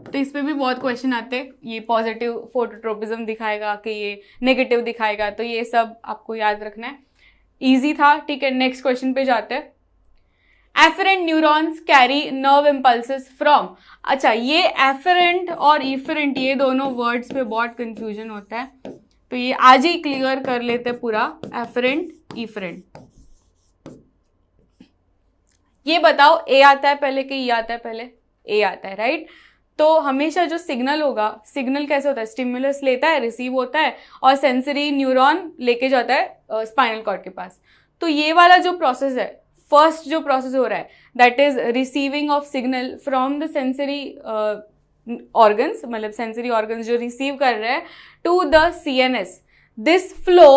तो इस पे भी बहुत क्वेश्चन आते हैं, ये पॉजिटिव फोटोट्रोपिज्म दिखाएगा कि ये नेगेटिव दिखाएगा, तो ये सब आपको याद रखना है। इजी था, ठीक है। नेक्स्ट क्वेश्चन पे जाते हैं। Afferent neurons carry nerve impulses from. अच्छा, ये एफरेंट और इफरेंट ये दोनों वर्ड्स पे बहुत कंफ्यूजन होता है, तो ये आज ही क्लियर कर लेते हैं पूरा। एफरेंट इफरेंट, ये बताओ ए आता है पहले कि ई आता है पहले? ए आता है, राइट। तो हमेशा जो सिग्नल होगा, सिग्नल कैसे होता है? स्टिमुलस लेता है, रिसीव होता है और सेंसरी न्यूरॉन लेके जाता है स्पाइनल कॉर्ड के पास। तो ये वाला जो प्रोसेस है, फर्स्ट जो प्रोसेस हो रहा है, that is receiving of signal from the sensory organs, मतलब सेंसरी ऑर्गन्स जो रिसीव कर रहे हैं to the CNS. This flow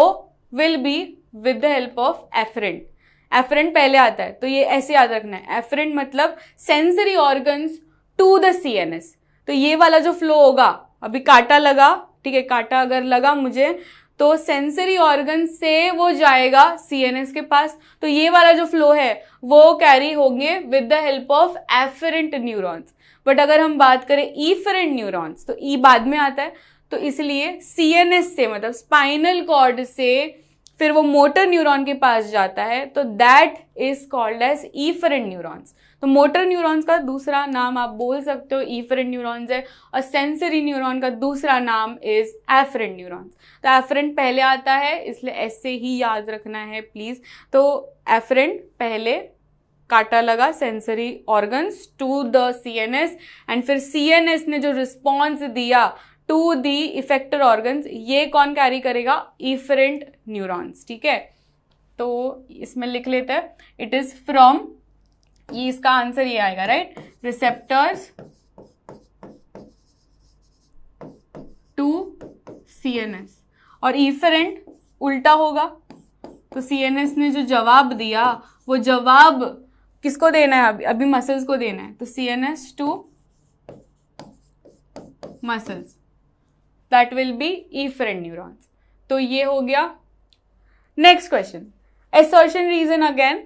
will be with the help of afferent. Afferent पहले आता है, तो ये ऐसे याद रखना है। एफरेंट मतलब sensory organs to the CNS. तो ये वाला जो फ्लो होगा, अभी कांटा लगा, ठीक है, कांटा अगर लगा मुझे तो सेंसरी ऑर्गन से वो जाएगा सीएनएस के पास। तो ये वाला जो फ्लो है वो कैरी होंगे with the help of afferent neurons. But अगर हम बात करें इफरेंट न्यूरॉन्स, तो ई बाद में आता है, तो इसलिए सीएनएस से मतलब स्पाइनल कॉर्ड से फिर वो मोटर न्यूरॉन के पास जाता है, तो that is called as efferent neurons. तो मोटर न्यूरॉन्स का दूसरा नाम आप बोल सकते हो इफरेंट न्यूरॉन्स है, और सेंसरी न्यूरॉन का दूसरा नाम इज एफरेंट न्यूरॉन्स। तो एफरेंट पहले आता है, इसलिए ऐसे ही याद रखना है प्लीज। तो एफरेंट पहले, कांटा लगा sensory organs to the CNS, and फिर सीएनएस ने जो रिस्पॉन्स दिया टू दी इफेक्टर ऑर्गन्स, ये कौन कैरी करेगा? इफरेंट न्यूरॉन्स, ठीक है। तो इसमें लिख लेते हैं, इट इज फ्रॉम, ये इसका आंसर ये आएगा, राइट, रिसेप्टर्स टू सीएनएस। और इफरेंट उल्टा होगा, तो सीएनएस ने जो जवाब दिया वो जवाब किसको देना है? अभी मसल्स को देना है, तो CNS to muscles, that will be efferent neurons. तो ये हो गया। Next question, assertion reason again,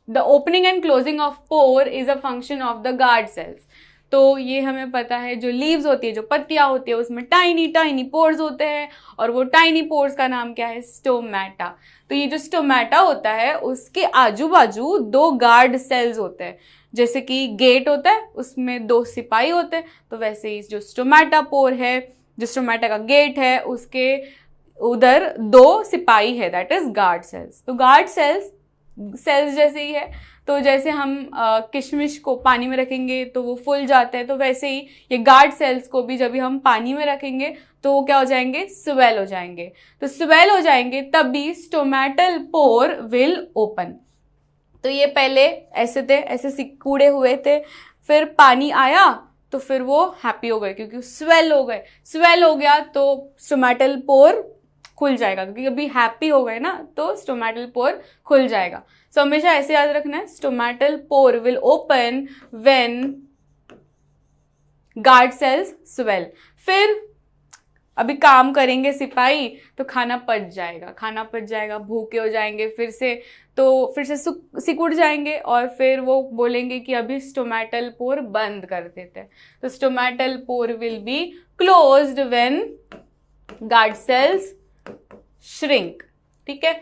the opening and closing of pore is a function of the guard cells। तो ये हमें पता है, जो लीव्स होती है, जो पत्तियां होती है, उसमें टाइनी टाइनी पोर्स होते हैं, और वो टाइनी पोर्स का नाम क्या है? स्टोमेटा। तो ये जो स्टोमेटा होता है उसके आजू बाजू दो गार्ड सेल्स होते हैं, जैसे कि गेट होता है उसमें दो सिपाही होते हैं, तो वैसे ही जो स्टोमेटा पोर है, जो स्टोमेटा का गेट है, उसके उधर दो सिपाही है, दैट इज गार्ड सेल्स। तो गार्ड सेल्स जैसे ही है, तो जैसे हम किशमिश को पानी में रखेंगे तो वो फूल जाते हैं, तो वैसे ही ये गार्ड सेल्स को भी जब भी हम पानी में रखेंगे तो वो क्या हो जाएंगे? स्वेल हो जाएंगे। तो स्वेल हो जाएंगे तभी स्टोमेटल पोर विल ओपन। तो ये पहले ऐसे थे, ऐसे सिकुड़े हुए थे, फिर पानी आया तो फिर वो हैप्पी हो गए क्योंकि स्वेल हो गए। स्वेल हो गया तो स्टोमेटल पोर खुल जाएगा, क्योंकि अभी हैप्पी हो गए ना, तो स्टोमेटल पोर खुल जाएगा। सो हमेशा ऐसे याद रखना है, stomatal pore will open when guard cells swell. फिर अभी काम करेंगे सिपाही तो खाना पच जाएगा, खाना पच जाएगा, भूखे हो जाएंगे फिर से, तो फिर से सिकुड़ जाएंगे और फिर वो बोलेंगे कि अभी स्टोमेटल पोर बंद कर देते हैं। तो stomatal pore will be closed when guard cells shrink. ठीक है,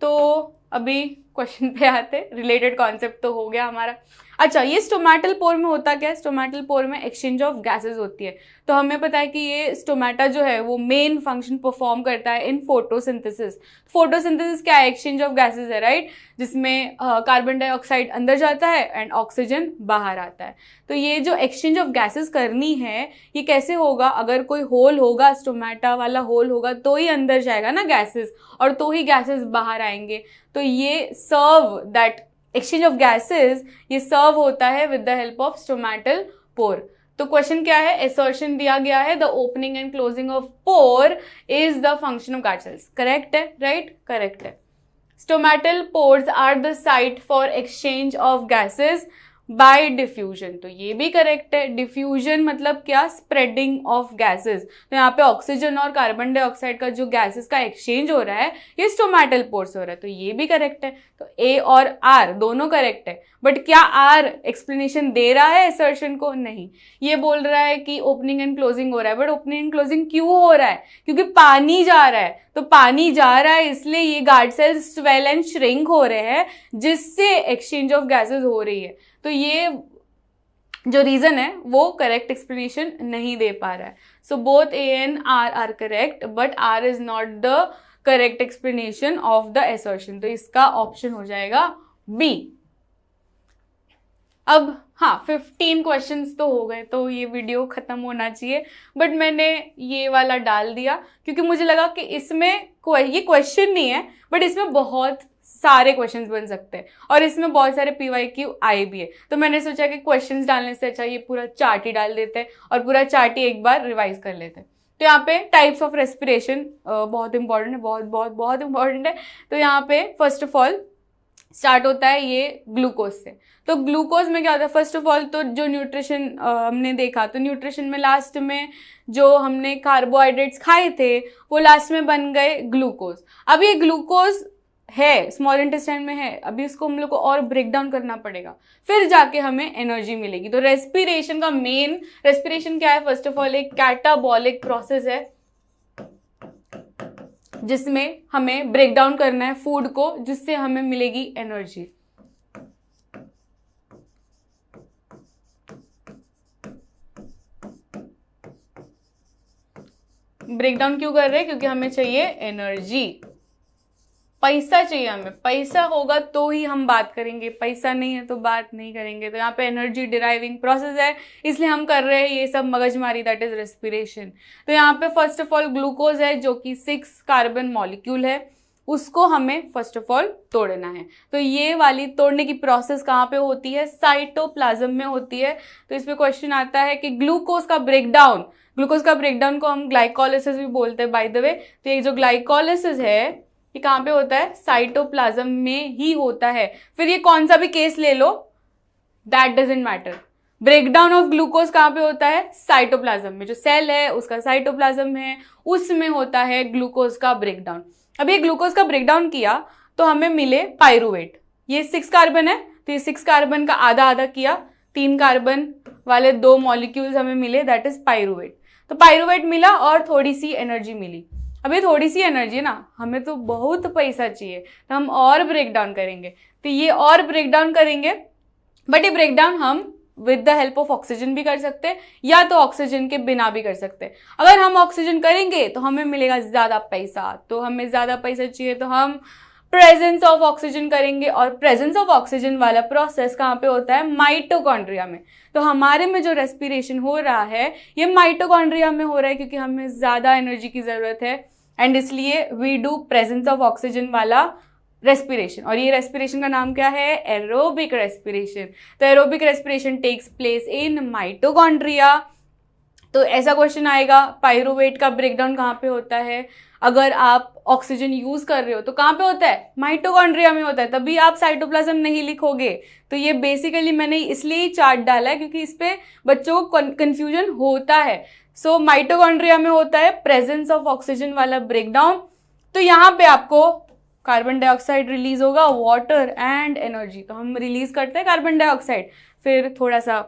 तो अभी क्वेश्चन पे आते, रिलेटेड कॉन्सेप्ट तो हो गया हमारा। अच्छा, ये स्टोमेटल पोर में होता क्या है? स्टोमेटल पोर में एक्सचेंज ऑफ गैसेस होती है। तो हमें पता है कि ये स्टोमेटा जो है वो मेन फंक्शन परफॉर्म करता है इन फोटोसिंथेसिस। फोटोसिंथेसिस क्या है? एक्सचेंज ऑफ गैसेस है, राइट, जिसमें कार्बन डाइऑक्साइड अंदर जाता है एंड ऑक्सीजन बाहर आता है। तो ये जो एक्सचेंज ऑफ गैसेस करनी है, ये कैसे होगा? अगर कोई होल होगा, स्टोमेटा वाला होल होगा, तो ही अंदर जाएगा ना गैसेस, और तो ही गैसेस बाहर आएंगे। तो ये serve that exchange of gases ये सर्व होता है with the help of stomatal pore. तो क्वेश्चन क्या है, एसर्शन दिया गया है the opening and closing of pore is the function of guard cells. Correct है, राइट, करेक्ट है। Stomatal pores are the site for exchange of gases by diffusion, तो ये भी करेक्ट है। डिफ्यूजन मतलब क्या, स्प्रेडिंग ऑफ गैसेस। तो यहाँ पे ऑक्सीजन और कार्बन डाइऑक्साइड का जो गैसेस का एक्सचेंज हो रहा है ये स्टोमेटल पोर्स हो रहा है, तो ये भी करेक्ट है। तो ए और आर दोनों करेक्ट है। बट क्या आर एक्सप्लेनेशन दे रहा है असर्शन को? नहीं, ये बोल रहा है कि ओपनिंग एंड क्लोजिंग हो रहा है। बट ओपनिंग एंड क्लोजिंग क्यों हो रहा है? क्योंकि पानी जा रहा है, तो पानी जा रहा है इसलिए ये guard cells swell and shrink हो रहे हैं, जिससे एक्सचेंज ऑफ गैसेस हो रही है। तो ये जो रीजन है वो करेक्ट एक्सप्लेनेशन नहीं दे पा रहा है। So both A and R are correct, but R is not the correct explanation of the assertion. तो इसका ऑप्शन हो जाएगा बी। अब हाँ, 15 क्वेश्चंस तो हो गए, तो ये वीडियो खत्म होना चाहिए, बट मैंने ये वाला डाल दिया क्योंकि मुझे लगा कि इसमें ये क्वेश्चन नहीं है, बट इसमें बहुत सारे क्वेश्चंस बन सकते हैं और इसमें बहुत सारे PYQ आए भी है। तो मैंने सोचा कि क्वेश्चंस डालने से अच्छा ये पूरा चार्ट ही डाल देते हैं और पूरा चार्ट ही एक बार रिवाइज कर लेते हैं। तो यहाँ पे टाइप्स ऑफ रेस्पिरेशन बहुत इंपॉर्टेंट है, बहुत बहुत बहुत इंपॉर्टेंट है। तो यहाँ पे फर्स्ट ऑफ ऑल स्टार्ट होता है ये ग्लूकोज से। तो ग्लूकोज में क्या होता है, फर्स्ट ऑफ ऑल तो जो न्यूट्रिशन हमने देखा, तो न्यूट्रिशन में लास्ट में जो हमने कार्बोहाइड्रेट्स खाए थे वो लास्ट में बन गए ग्लूकोज। अब ये ग्लूकोज है, स्मॉल इंटेस्टाइन में है, अभी इसको हम लोग को और ब्रेक डाउन करना पड़ेगा, फिर जाके हमें एनर्जी मिलेगी। तो रेस्पिरेशन का मेन, रेस्पिरेशन क्या है, फर्स्ट ऑफ ऑल एक कैटाबॉलिक प्रोसेस है जिसमें हमें ब्रेक डाउन करना है फूड को, जिससे हमें मिलेगी एनर्जी। ब्रेक डाउन क्यों कर रहे हैं? क्योंकि हमें चाहिए एनर्जी, पैसा चाहिए हमें। पैसा होगा तो ही हम बात करेंगे, पैसा नहीं है तो बात नहीं करेंगे। तो यहाँ पे एनर्जी डिराइविंग प्रोसेस है, इसलिए हम कर रहे हैं ये सब मगजमारी, दैट इज रेस्पिरेशन। तो यहाँ पे फर्स्ट ऑफ ऑल ग्लूकोज है जो कि 6 कार्बन मॉलिक्यूल है, उसको हमें फर्स्ट ऑफ ऑल तोड़ना है। तो ये वाली तोड़ने की प्रोसेस कहाँ पे होती है? साइटोप्लाज्म में होती है। तो इस पे क्वेश्चन आता है कि ग्लूकोज का ब्रेकडाउन, ग्लूकोज का ब्रेकडाउन को हम ग्लाइकोलिसिस भी बोलते हैं बाय द वे। तो ये जो ग्लाइकोलिसिस है ये कहाँ पे होता है? साइटोप्लाज्म में ही होता है। फिर ये कौन सा भी केस ले लो, that doesn't matter. Breakdown of glucose कहाँ पे होता है? साइटोप्लाज्म में, जो सेल है उसका साइटोप्लाज्म है, उसमें होता है ग्लूकोज का ब्रेकडाउन। अब ये ग्लूकोज का ब्रेकडाउन किया तो हमें मिले पायरुवेट। ये 6 कार्बन है, तो ये 6 कार्बन का आधा आधा किया, 3 कार्बन वाले 2 मॉलिक्यूल्स हमें मिले, दैट इज पायरुवेट। तो पायरुवेट मिला और थोड़ी सी एनर्जी मिली। अब ये थोड़ी सी एनर्जी ना, हमें तो बहुत पैसा चाहिए, तो हम और ब्रेक डाउन करेंगे। तो ये और ब्रेक डाउन करेंगे, बट ये ब्रेक डाउन हम with the help of oxygen भी कर सकते हैं या तो ऑक्सीजन के बिना भी कर सकते हैं। अगर हम ऑक्सीजन करेंगे तो हमें मिलेगा ज्यादा पैसा, तो हमें ज्यादा पैसा चाहिए तो हम प्रेजेंस ऑफ ऑक्सीजन करेंगे। और प्रेजेंस ऑफ ऑक्सीजन वाला प्रोसेस कहाँ पे होता है? माइटोकॉन्ड्रिया में। तो हमारे में जो रेस्पिरेशन हो रहा है ये माइटोकॉन्ड्रिया में हो रहा है, क्योंकि हमें ज्यादा एनर्जी की जरूरत है, एंड इसलिए we do presence of oxygen वाला रेस्पिरेशन। और ये रेस्पिरेशन का नाम क्या है? Aerobic respiration. तो aerobic respiration takes place in mitochondria. तो ऐसा क्वेश्चन आएगा, पायरुवेट का ब्रेकडाउन कहाँ पे होता है? अगर आप ऑक्सीजन यूज कर रहे हो तो कहाँ पे होता है? माइटोकॉन्ड्रिया में होता है, तभी आप साइटोप्लाज्म नहीं लिखोगे। तो ये बेसिकली मैंने इसलिए चार्ट डाला है क्योंकि इस पे बच्चों को कंफ्यूजन होता है। सो माइटोकॉन्ड्रिया में होता है प्रेजेंस ऑफ ऑक्सीजन वाला ब्रेकडाउन। तो यहाँ पे आपको कार्बन डाइऑक्साइड रिलीज होगा, वाटर एंड एनर्जी। तो हम रिलीज करते हैं कार्बन डाइऑक्साइड, फिर थोड़ा सा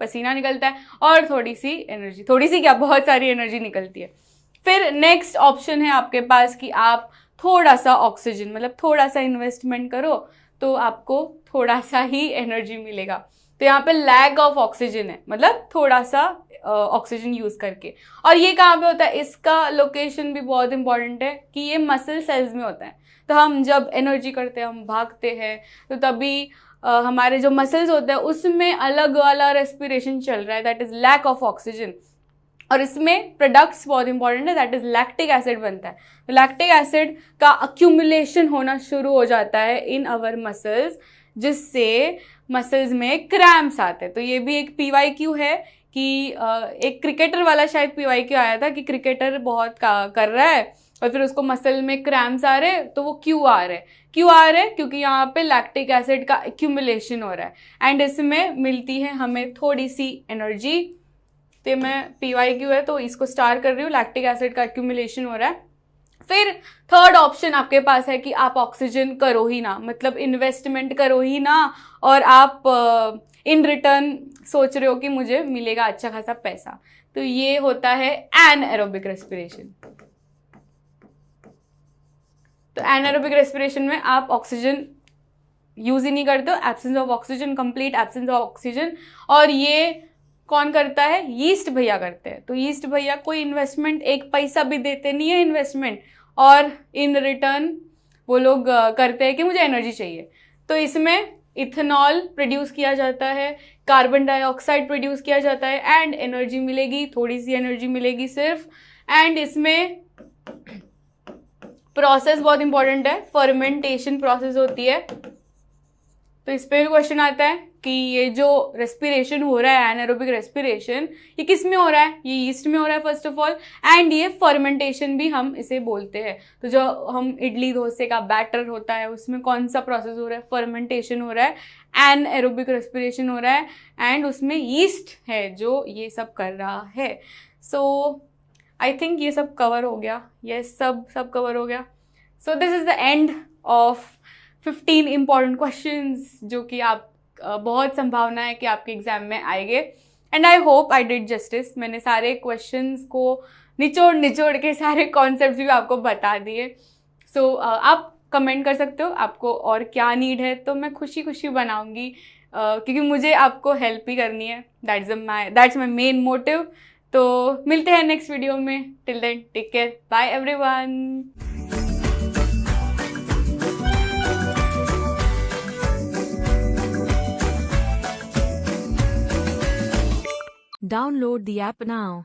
पसीना निकलता है और थोड़ी सी एनर्जी, थोड़ी सी क्या, बहुत सारी एनर्जी निकलती है। फिर नेक्स्ट ऑप्शन है आपके पास कि आप थोड़ा सा ऑक्सीजन, मतलब थोड़ा सा इन्वेस्टमेंट करो तो आपको थोड़ा सा ही एनर्जी मिलेगा। तो यहाँ पे लैक ऑफ ऑक्सीजन है, मतलब थोड़ा सा ऑक्सीजन यूज करके। और ये कहाँ पे होता है? इसका लोकेशन भी बहुत इंपॉर्टेंट है कि ये मसल सेल्स में होता है। तो हम जब एनर्जी करते हैं, हम भागते हैं, तो तभी हमारे जो मसल्स होते हैं उसमें अलग वाला रेस्पिरेशन चल रहा है, that is lack of oxygen. और इसमें प्रोडक्ट्स बहुत इंपॉर्टेंट है, दैट इज लैक्टिक एसिड बनता है। तो लैक्टिक एसिड का अक्यूमुलेशन होना शुरू हो जाता है इन अवर मसल्स, जिससे मसल्स में क्रैम्प्स आते हैं। तो ये भी एक PYQ है कि एक क्रिकेटर वाला शायद PYQ आया था कि क्रिकेटर बहुत कर रहा है और फिर उसको मसल में क्रैम्प्स आ रहे हैं, तो वो क्यों आ रहे हैं? क्यों आ रहे हैं? क्योंकि यहाँ पे लैक्टिक एसिड का एक्यूमुलेशन हो रहा है एंड इसमें मिलती है हमें थोड़ी सी एनर्जी। तो मैं PYQ है तो इसको स्टार कर रही हूँ, लैक्टिक एसिड का एक्यूमुलेशन हो रहा है। फिर थर्ड ऑप्शन आपके पास है कि आप ऑक्सीजन करो ही ना, मतलब इन्वेस्टमेंट करो ही ना, और आप इन रिटर्न सोच रहे हो कि मुझे मिलेगा अच्छा खासा पैसा। तो ये होता है एनएरोबिक रेस्पिरेशन। तो एनएरोबिक रेस्पिरेशन में आप ऑक्सीजन यूज ही नहीं करते हो, absence of oxygen, complete absence of oxygen. और ये कौन करता है? यीस्ट भैया करते हैं। तो यीस्ट भैया कोई इन्वेस्टमेंट, एक पैसा भी देते नहीं है इन्वेस्टमेंट, और इन रिटर्न वो लोग करते हैं कि मुझे एनर्जी चाहिए। तो इसमें इथेनॉल प्रोड्यूस किया जाता है, कार्बन डाइऑक्साइड प्रोड्यूस किया जाता है एंड एनर्जी मिलेगी, थोड़ी सी एनर्जी मिलेगी सिर्फ। एंड इसमें प्रोसेस बहुत इंपॉर्टेंट है, फर्मेंटेशन प्रोसेस होती है। तो इस पे भी क्वेश्चन आता है कि ये जो रेस्पिरेशन हो रहा है, एनारोबिक रेस्पिरेशन, ये किस में हो रहा है? ये यीस्ट में हो रहा है फर्स्ट ऑफ ऑल, एंड ये फर्मेंटेशन भी हम इसे बोलते हैं। तो जो हम इडली डोसे का बैटर होता है उसमें कौन सा प्रोसेस हो रहा है? फर्मेंटेशन हो रहा है, एनारोबिक रेस्पिरेशन हो रहा है, एंड उसमें यीस्ट है जो ये सब कर रहा है। सो आई थिंक ये सब कवर हो गया, ये सब कवर हो गया। So this is the end of 15 important questions जो कि आप बहुत संभावना है कि आपके एग्जाम में आएंगे, and I hope I did justice. मैंने सारे क्वेश्चंस को निचोड़ के सारे कॉन्सेप्ट्स भी आपको बता दिए। सो आप कमेंट कर सकते हो आपको और क्या नीड है, तो मैं खुशी बनाऊंगी क्योंकि मुझे आपको हेल्प ही करनी है। That's my main motive. तो मिलते हैं नेक्स्ट वीडियो में। Till then take care, bye everyone. Download the app now.